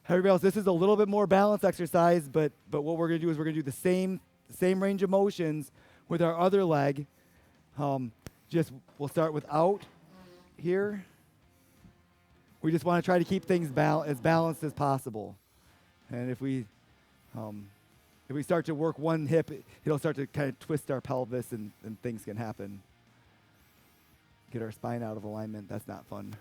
this is a little bit more balanced exercise, but what we're going to do is we're going to do the same range of motions with our other leg. We'll start with out here. We just want to try to keep things as balanced as possible. And if we start to work one hip, it'll start to kind of twist our pelvis and things can happen. Get our spine out of alignment. That's not fun.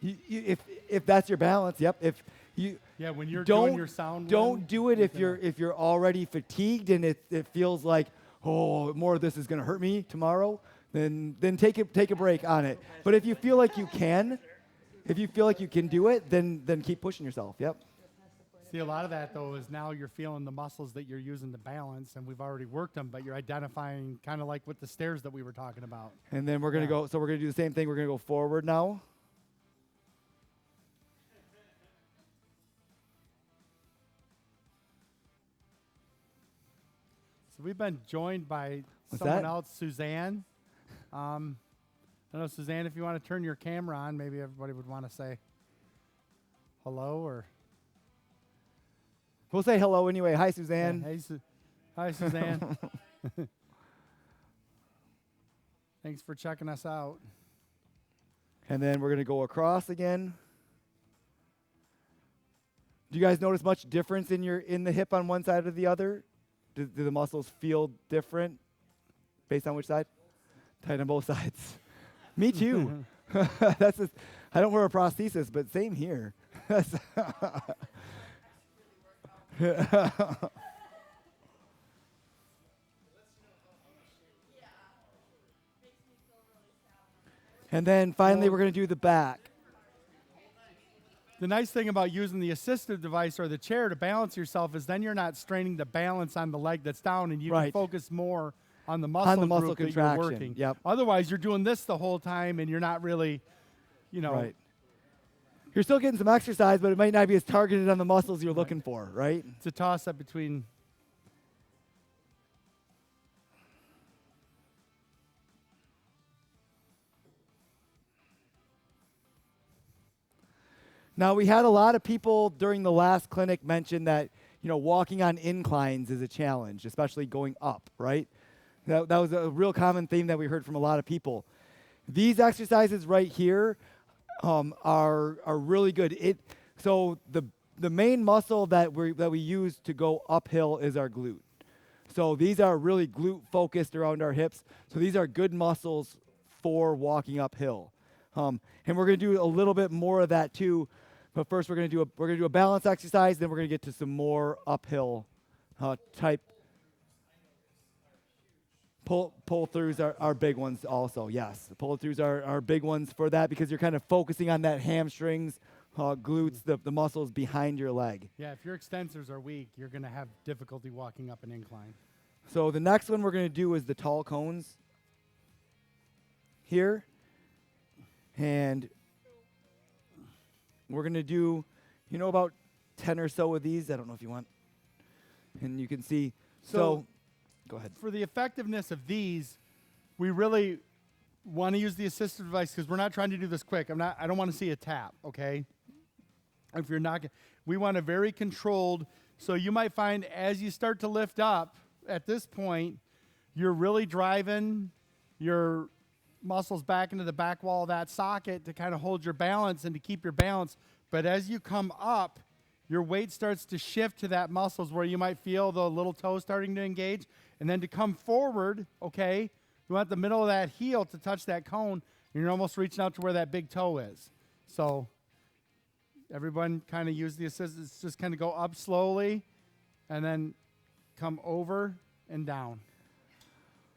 If that's your balance, yep. When you're doing your sound, don't do it if you're already fatigued and it feels like, oh, more of this is going to hurt me tomorrow. Then take a break on it. But if you feel like you can do it, then keep pushing yourself. Yep. See, a lot of that though is now you're feeling the muscles that you're using to balance, and we've already worked them, but you're identifying kind of like with the stairs that we were talking about. And then we're gonna go. So we're gonna do the same thing. We're gonna go forward now. So we've been joined by else, Suzanne. I don't know, Suzanne, if you want to turn your camera on, maybe everybody would want to say hello, or we'll say hello anyway. Hi, Suzanne. Yeah, hi, Suzanne. Thanks for checking us out. And then we're going to go across again. Do you guys notice much difference in the hip on one side or the other? Do the muscles feel different based on which side? Tight on both sides. Me too. I don't wear a prosthesis, but same here. And then finally, we're going to do the back. The nice thing about using the assistive device or the chair to balance yourself is then you're not straining the balance on the leg that's down, and you can Right. focus more on the muscle, muscle group that contraction, you're working. yep. Otherwise, you're doing this the whole time, and you're not really, Right. You're still getting some exercise, but it might not be as targeted on the muscles you're looking for, right? It's a toss-up between. Now, we had a lot of people during the last clinic mention that, walking on inclines is a challenge, especially going up, right? That was a real common theme that we heard from a lot of people. These exercises right here are really good. So the main muscle that we use to go uphill is our glute. So these are really glute focused around our hips. So these are good muscles for walking uphill. And we're going to do a little bit more of that too. But first, we're going to do a balance exercise. Then we're going to get to some more uphill type. Pull-throughs are big ones also, yes. Pull-throughs are big ones for that because you're kind of focusing on that hamstrings, glutes, the muscles behind your leg. Yeah, if your extensors are weak, you're going to have difficulty walking up an incline. So the next one we're going to do is the tall cones here. And we're going to do, about 10 or so of these. I don't know if you want. And you can see. So go ahead. For the effectiveness of these, we really want to use the assistive device because we're not trying to do this quick. I don't want to see a tap, okay? If you're not, we want a very controlled. So you might find as you start to lift up at this point, you're really driving your muscles back into the back wall of that socket to kind of hold your balance and to keep your balance. But as you come up, your weight starts to shift to that muscles where you might feel the little toe starting to engage. And then to come forward, okay, you want the middle of that heel to touch that cone, and you're almost reaching out to where that big toe is. So everyone kind of use the assistance, just kind of go up slowly and then come over and down.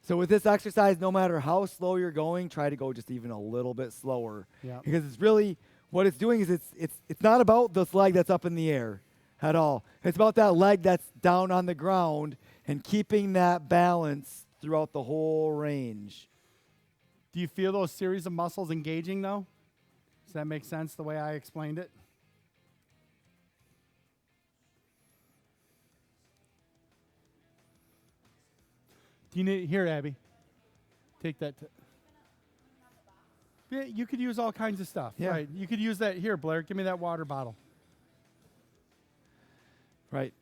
So with this exercise, no matter how slow you're going, try to go just even a little bit slower. Yeah. Because it's really, what it's doing is it's not about this leg that's up in the air at all. It's about that leg that's down on the ground and keeping that balance throughout the whole range. Do you feel those series of muscles engaging though? Does that make sense the way I explained it? Do you need, here, Abby, take that. Yeah, you could use all kinds of stuff. Yeah. Right. You could use that. Here, Blair, give me that water bottle. Right.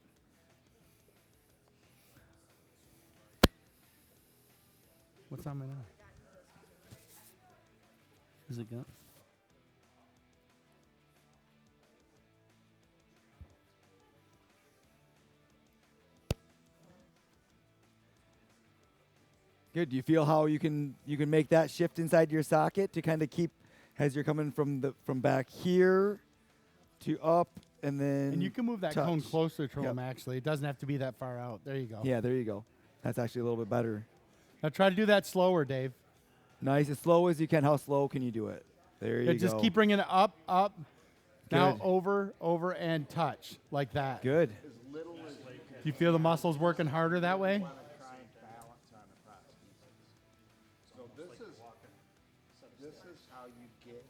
What's on my now? Is it good? Good. Do you feel how you can make that shift inside your socket to kind of keep as you're coming from back here to up and then And you can move that touch. cone closer to him, actually. It doesn't have to be that far out. There you go. Yeah, there you go. That's actually a little bit better. Now try to do that slower, Dave. Nice. As slow as you can. How slow can you do it? There you go. Just keep bringing it up, up. Now Good. over, and touch like that. Good. Do you feel the muscles working harder that way? So this is how you get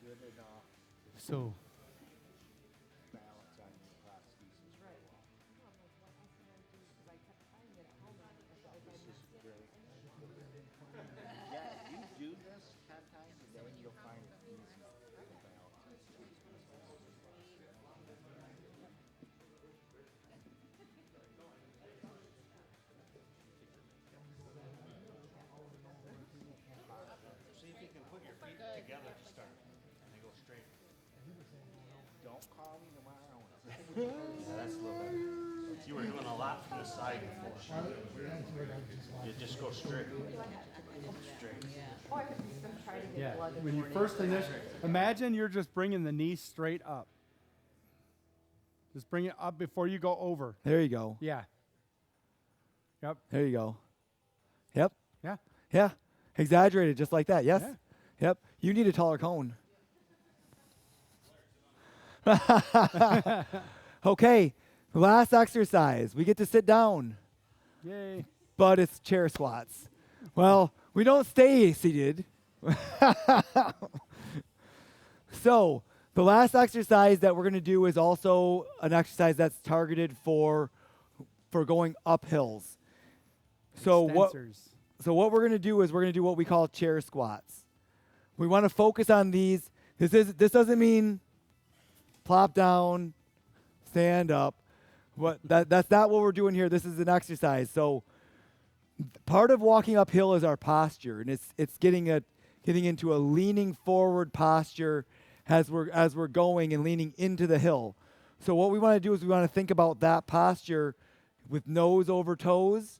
good enough So balance on your prosthesis. Yeah, if you do this 10 times a day, you'll find it easy to balance. See if you can put your feet together to start, and they go straight. Don't call me tomorrow. Yeah, that's a little better. You were doing a lot from the side before. You just go straight. Straight. yeah, when you first imagine you're just bringing the knee straight up. Just bring it up before you go over. There you go. Yeah. Yep. There you go. Yep. Yeah. Yeah. Exaggerated, just like that. Yes. Yeah. Yep. You need a taller cone. Okay. Last exercise. We get to sit down, Yay. but it's chair squats. Well, we don't stay seated. So the last exercise that we're going to do is also an exercise that's targeted for going up hills. So what we're going to do is we're going to do what we call chair squats. We want to focus on these. This doesn't mean plop down, stand up. That's not what we're doing here. This is an exercise. So part of walking uphill is our posture, and it's getting into a leaning forward posture as we're going and leaning into the hill. So what we want to do is we want to think about that posture with nose over toes.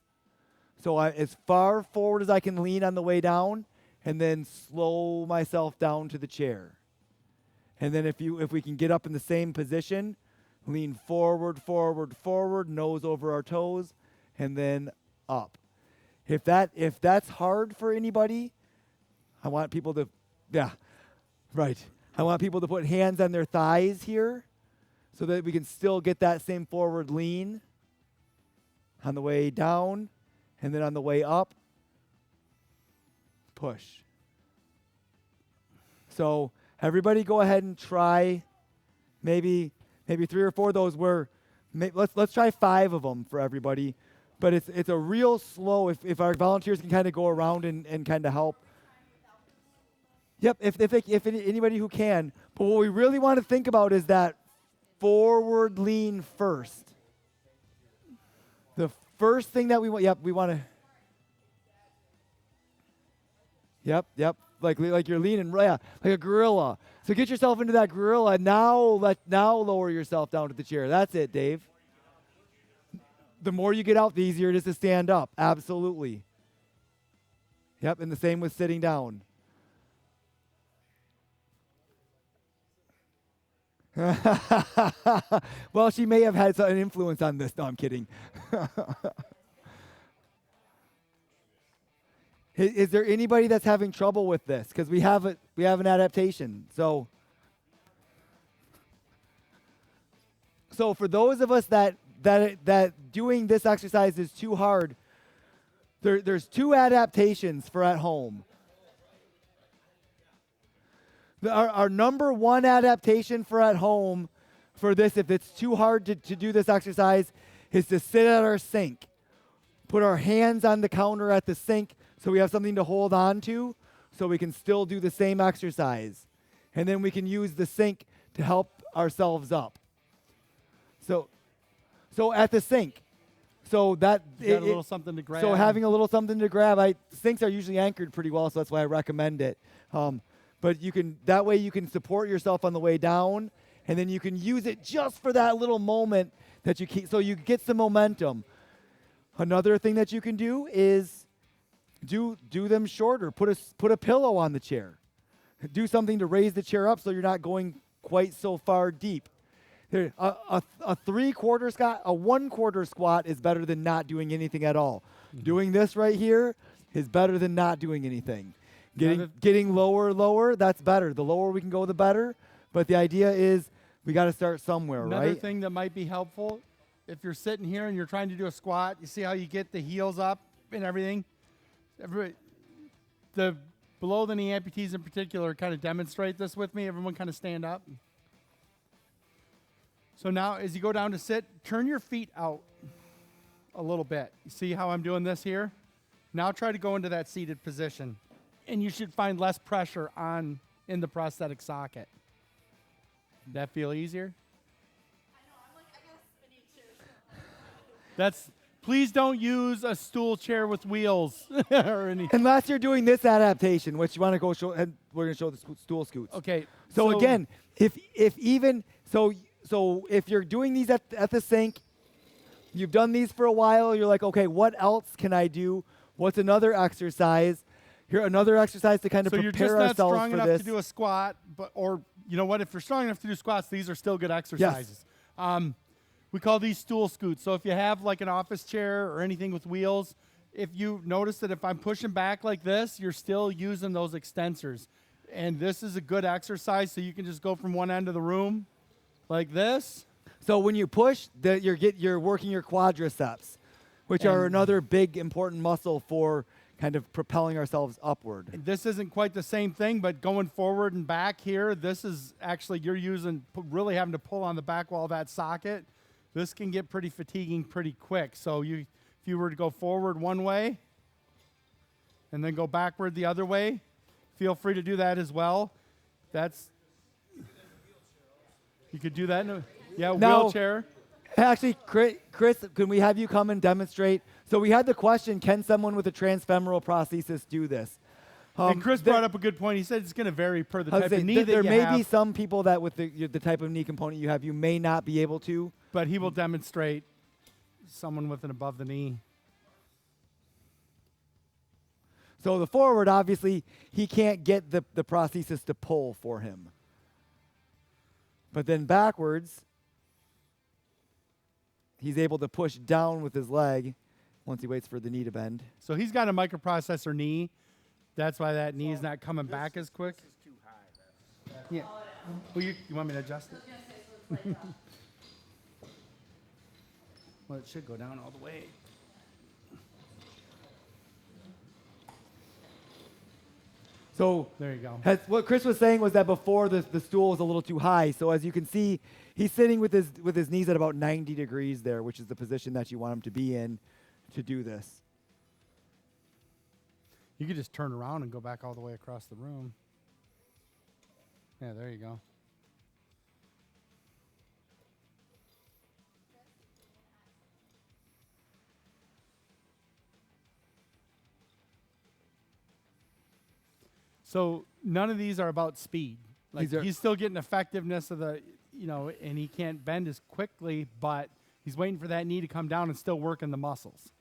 So as far forward as I can lean on the way down, and then slow myself down to the chair. And then if we can get up in the same position, lean forward, forward, forward, nose over our toes, and then up. If that's hard for anybody, I want people to, I want people to put hands on their thighs here so that we can still get that same forward lean on the way down, and then on the way up, push. So everybody go ahead and try maybe 3 or 4 of those let's try 5 of them for everybody. But it's a real slow, if our volunteers can kind of go around and kind of help. Yep, if anybody who can. But what we really want to think about is that forward lean first. The first thing that we want to. Yep. Like you're leaning, like a gorilla. So get yourself into that gorilla. Now lower yourself down to the chair. That's it, Dave. The more you get out, the easier it is to stand up. Absolutely. Yep, and the same with sitting down. Well, she may have had an influence on this. No, I'm kidding. Is there anybody that's having trouble with this? Because we have an adaptation. So for those of us that doing this exercise is too hard, there's 2 adaptations for at home. Our number 1 adaptation for at home for this, if it's too hard to do this exercise, is to sit at our sink. Put our hands on the counter at the sink so we have something to hold on to so we can still do the same exercise. And then we can use the sink to help ourselves up. So at the sink. So that got a little something to grab. So having a little something to grab. Sinks are usually anchored pretty well, so that's why I recommend it. But that way you can support yourself on the way down, and then you can use it just for that little moment that you keep, so you get some momentum. Another thing that you can do is do them shorter. Put a pillow on the chair. Do something to raise the chair up so you're not going quite so far deep. A 3/4 squat, a 1/4 squat is better than not doing anything at all. Mm-hmm. Doing this right here is better than not doing anything. Getting lower, that's better. The lower we can go, the better. But the idea is we got to start somewhere, right? Another thing that might be helpful, if you're sitting here and you're trying to do a squat, you see how you get the heels up and everything? The below the knee amputees in particular kind of demonstrate this with me. Everyone kind of stand up. So now as you go down to sit, turn your feet out a little bit. You see how I'm doing this here? Now try to go into that seated position. And you should find less pressure in the prosthetic socket. Did that feel easier? Please don't use a stool chair with wheels or anything. Unless you're doing this adaptation, which you want to go show, and we're going to show the stool scoots. Okay. So again, if you're doing these at the sink, you've done these for a while, you're like, okay, what else can I do? What's another exercise? Here, another exercise to kind of prepare ourselves for this. So you're just not strong enough to do a squat, or you know what? If you're strong enough to do squats, these are still good exercises. Yes. We call these stool scoots. So if you have like an office chair or anything with wheels, if you notice that if I'm pushing back like this, you're still using those extensors. And this is a good exercise, so you can just go from one end of the room like this. So when you push, you're working your quadriceps, which are another big important muscle for kind of propelling ourselves upward. This isn't quite the same thing, but going forward and back here, this is actually, you're really having to pull on the back wall of that socket. This can get pretty fatiguing pretty quick. So if you were to go forward one way and then go backward the other way, feel free to do that as well. You could do that wheelchair. Actually, Chris, can we have you come and demonstrate? So we had the question, can someone with a transfemoral prosthesis do this? And Chris brought up a good point. He said it's going to vary per the type of knee that you have. There may be some people that with the type of knee component you have, you may not be able to. But he will demonstrate someone with an above the knee. So the forward, obviously, he can't get the prosthesis to pull for him. But then backwards, he's able to push down with his leg once he waits for the knee to bend. So he's got a microprocessor knee. That's why that knee is not coming back as quick. This is too high. Yeah. Well, you want me to adjust it? Well, it should go down all the way. So there you go. What Chris was saying was that before the stool was a little too high. So as you can see, he's sitting with his knees at about 90 degrees there, which is the position that you want him to be in to do this. You could just turn around and go back all the way across the room. Yeah, there you go. So none of these are about speed. Like he's still getting effectiveness of the, and he can't bend as quickly, but he's waiting for that knee to come down and still working the muscles.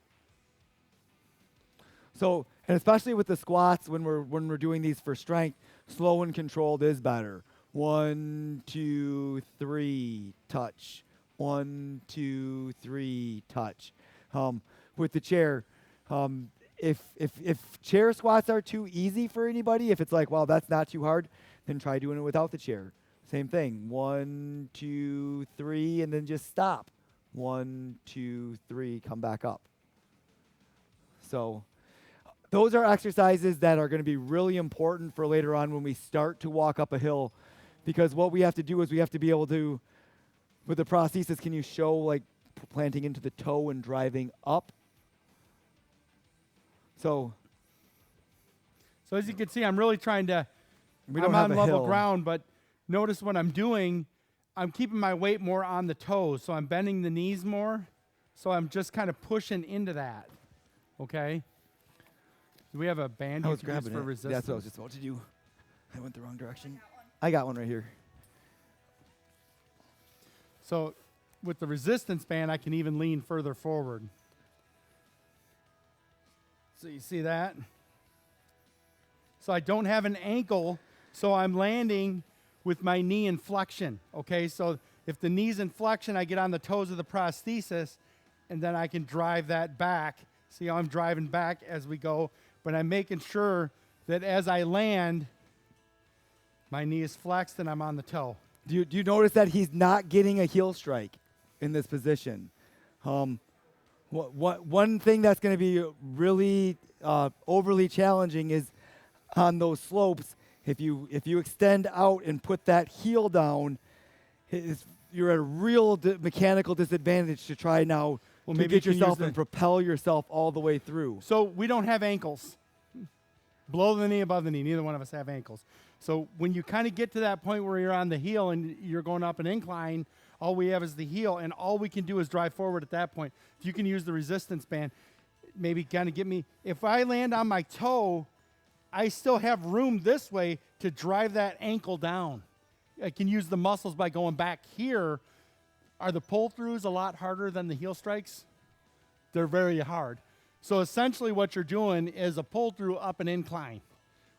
So, and especially with the squats, when we're doing these for strength, slow and controlled is better. 1, 2, 3, touch. 1, 2, 3, touch. With the chair, if chair squats are too easy for anybody, if it's like, well, that's not too hard, then try doing it without the chair. Same thing. 1, 2, 3, and then just stop. 1, 2, 3, come back up. So those are exercises that are going to be really important for later on when we start to walk up a hill, because what we have to do is we have to be able to, with the prosthesis, can you show like planting into the toe and driving up? So as you can see, I'm really trying to, I'm on level ground, but notice what I'm doing, I'm keeping my weight more on the toes, so I'm bending the knees more, so I'm just kind of pushing into that, okay? Do we have a band you can use for resistance? That's what I was just about to do. I went the wrong direction. I got one right here. So with the resistance band, I can even lean further forward. So you see that? So I don't have an ankle, so I'm landing with my knee in flexion, okay? So if the knee's in flexion, I get on the toes of the prosthesis, and then I can drive that back. See how I'm driving back as we go, but I'm making sure that as I land, my knee is flexed and I'm on the toe. Do you notice that he's not getting a heel strike in this position? One thing that's going to be really overly challenging is on those slopes. If you extend out and put that heel down, you're at a real mechanical disadvantage to try now to get yourself and propel yourself all the way through. So we don't have ankles. Below the knee, above the knee. Neither one of us have ankles. So when you kind of get to that point where you're on the heel and you're going up an incline, all we have is the heel, and all we can do is drive forward at that point. If you can use the resistance band, maybe kind of get me. If I land on my toe, I still have room this way to drive that ankle down. I can use the muscles by going back here. Are the pull-throughs a lot harder than the heel strikes? They're very hard. So essentially what you're doing is a pull-through up an incline.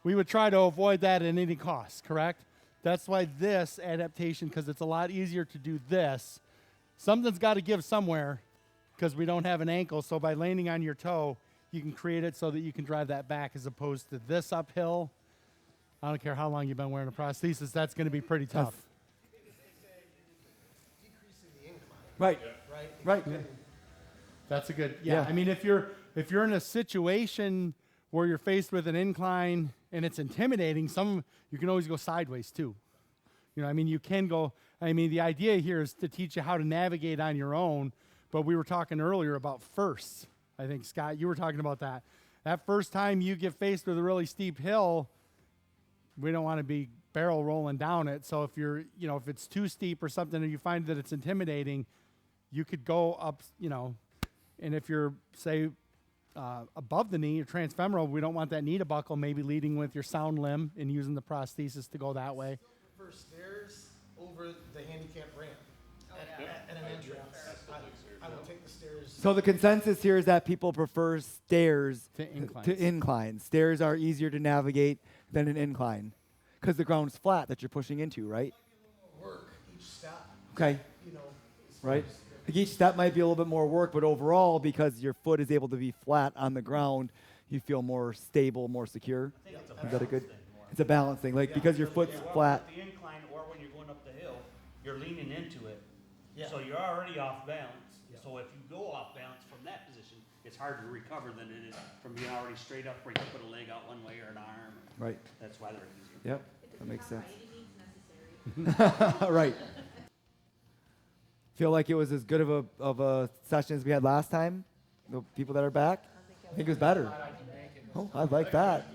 We would try to avoid that at any cost, correct? That's why this adaptation, because it's a lot easier to do this. Something's got to give somewhere because we don't have an ankle. So by landing on your toe, you can create it so that you can drive that back as opposed to this uphill. I don't care how long you've been wearing a prosthesis, that's going to be pretty tough. Right. Right. Yeah. That's a good, yeah. I mean, if you're in a situation where you're faced with an incline and it's intimidating, you can always go sideways too. You know, I mean, you can go, I mean, the idea here is to teach you how to navigate on your own, but we were talking earlier about firsts. I think, Scott, you were talking about that. That first time you get faced with a really steep hill, we don't want to be barrel rolling down it. So if you're, you know, if it's too steep or something and you find that it's intimidating, you could go up, you know, and if you're, say, above the knee or transfemoral, we don't want that knee to buckle, maybe leading with your sound limb and using the prosthesis to go that way. For stairs over the handicap ramp at an entrance. I will take the stairs. So the consensus here is that people prefer stairs to inclines. Stairs are easier to navigate than an incline because the ground's flat that you're pushing into, right? Work each step. Okay. You know, Right. Like each step might be a little bit more work, but overall, because your foot is able to be flat on the ground, you feel more stable, more secure. Is that a good? It's a balance thing, like because your foot's flat. The incline, or when you're going up the hill, you're leaning into it, Yeah. so you're already off balance. So if you go off balance from that position, it's harder to recover than it is from being already straight up where you put a leg out one way or an arm. Right. That's why they're easier. Yep, that makes sense. Right. Feel like it was as good of a session as we had last time? The people that are back? I think it was better. Oh, I like that.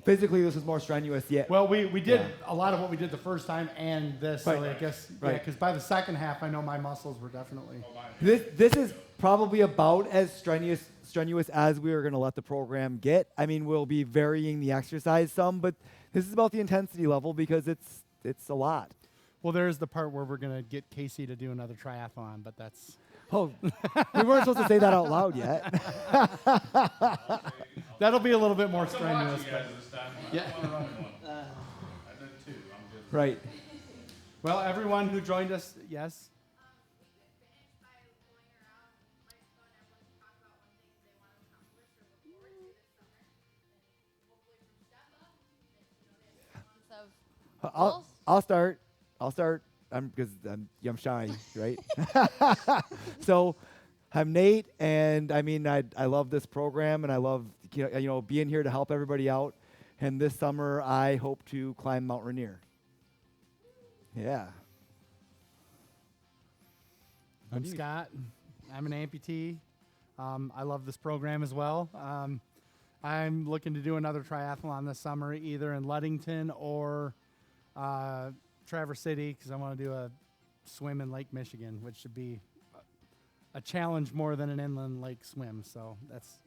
Physically, this was more strenuous, yeah. Well, we did a lot of what we did the first time and this, so Right. I guess, Right. because by the second half, I know my muscles were definitely. This is probably about as strenuous as we are going to let the program get. I mean, we'll be varying the exercise some, but this is about the intensity level because it's a lot. Well, there's the part where we're going to get Casey to do another triathlon, but that's. Oh, we weren't supposed to say that out loud yet. That'll be a little bit more strenuous. Yeah. Right. Well, everyone who joined us, yes. I'll start. Because I'm shy, right? So I'm Nate, and I mean I love this program, and I love being here to help everybody out. And this summer I hope to climb Mount Rainier. Yeah. I'm Scott. I'm an amputee. I love this program as well. I'm looking to do another triathlon this summer, either in Ludington or Traverse City, because I want to do a swim in Lake Michigan, which should be a challenge more than an inland lake swim. So that's.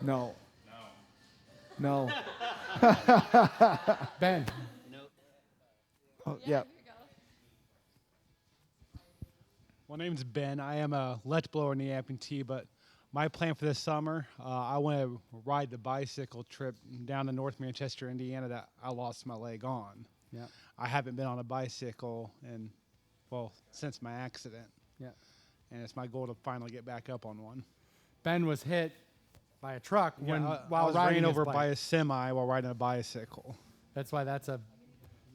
No. Ben. Oh, yeah. My name's Ben. I am a ledge blower in the amputee, but my plan for this summer, I want to ride the bicycle trip down to North Manchester, Indiana that I lost my leg on. Yeah. I haven't been on a bicycle since my accident. Yeah. And it's my goal to finally get back up on one. Ben was hit by a truck I while was riding ran his over bike. by a semi while riding a bicycle. That's why that's a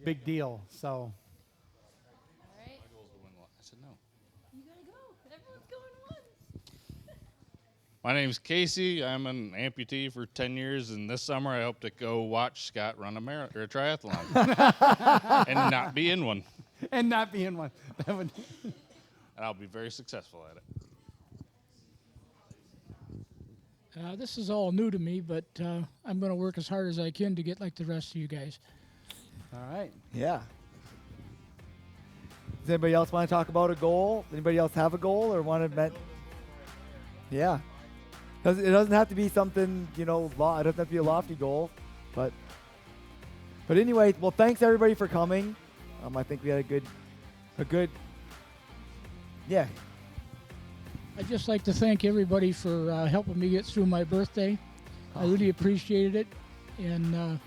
big deal. So. I said no. You gotta go, but everyone's going once. My name's Casey. I'm an amputee for 10 years, and this summer I hope to go watch Scott run a triathlon and not be in one. And not be in one. That would. And I'll be very successful at it. This is all new to me, but I'm going to work as hard as I can to get like the rest of you guys. All right. Yeah. Does anybody else want to talk about a goal? Anybody else have a goal or want to? Yeah. It doesn't have to be something, it doesn't have to be a lofty goal, but anyway, well, thanks everybody for coming. I think we had a good, yeah. I'd just like to thank everybody for helping me get through my birthday. I really appreciated it, and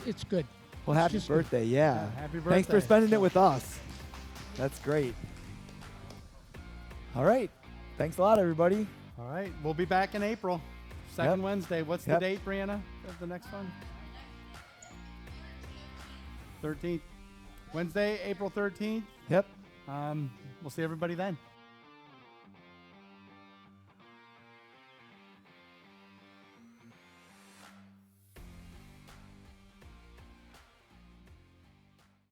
it's good. Well, happy Just birthday, yeah. Happy birthday. Thanks for spending it with us. That's great. All right. Thanks a lot, everybody. All right, we'll be back in April, second Wednesday. What's the date, Brianna, of the next one? 13th. Wednesday, April 13th. Yep. We'll see everybody then.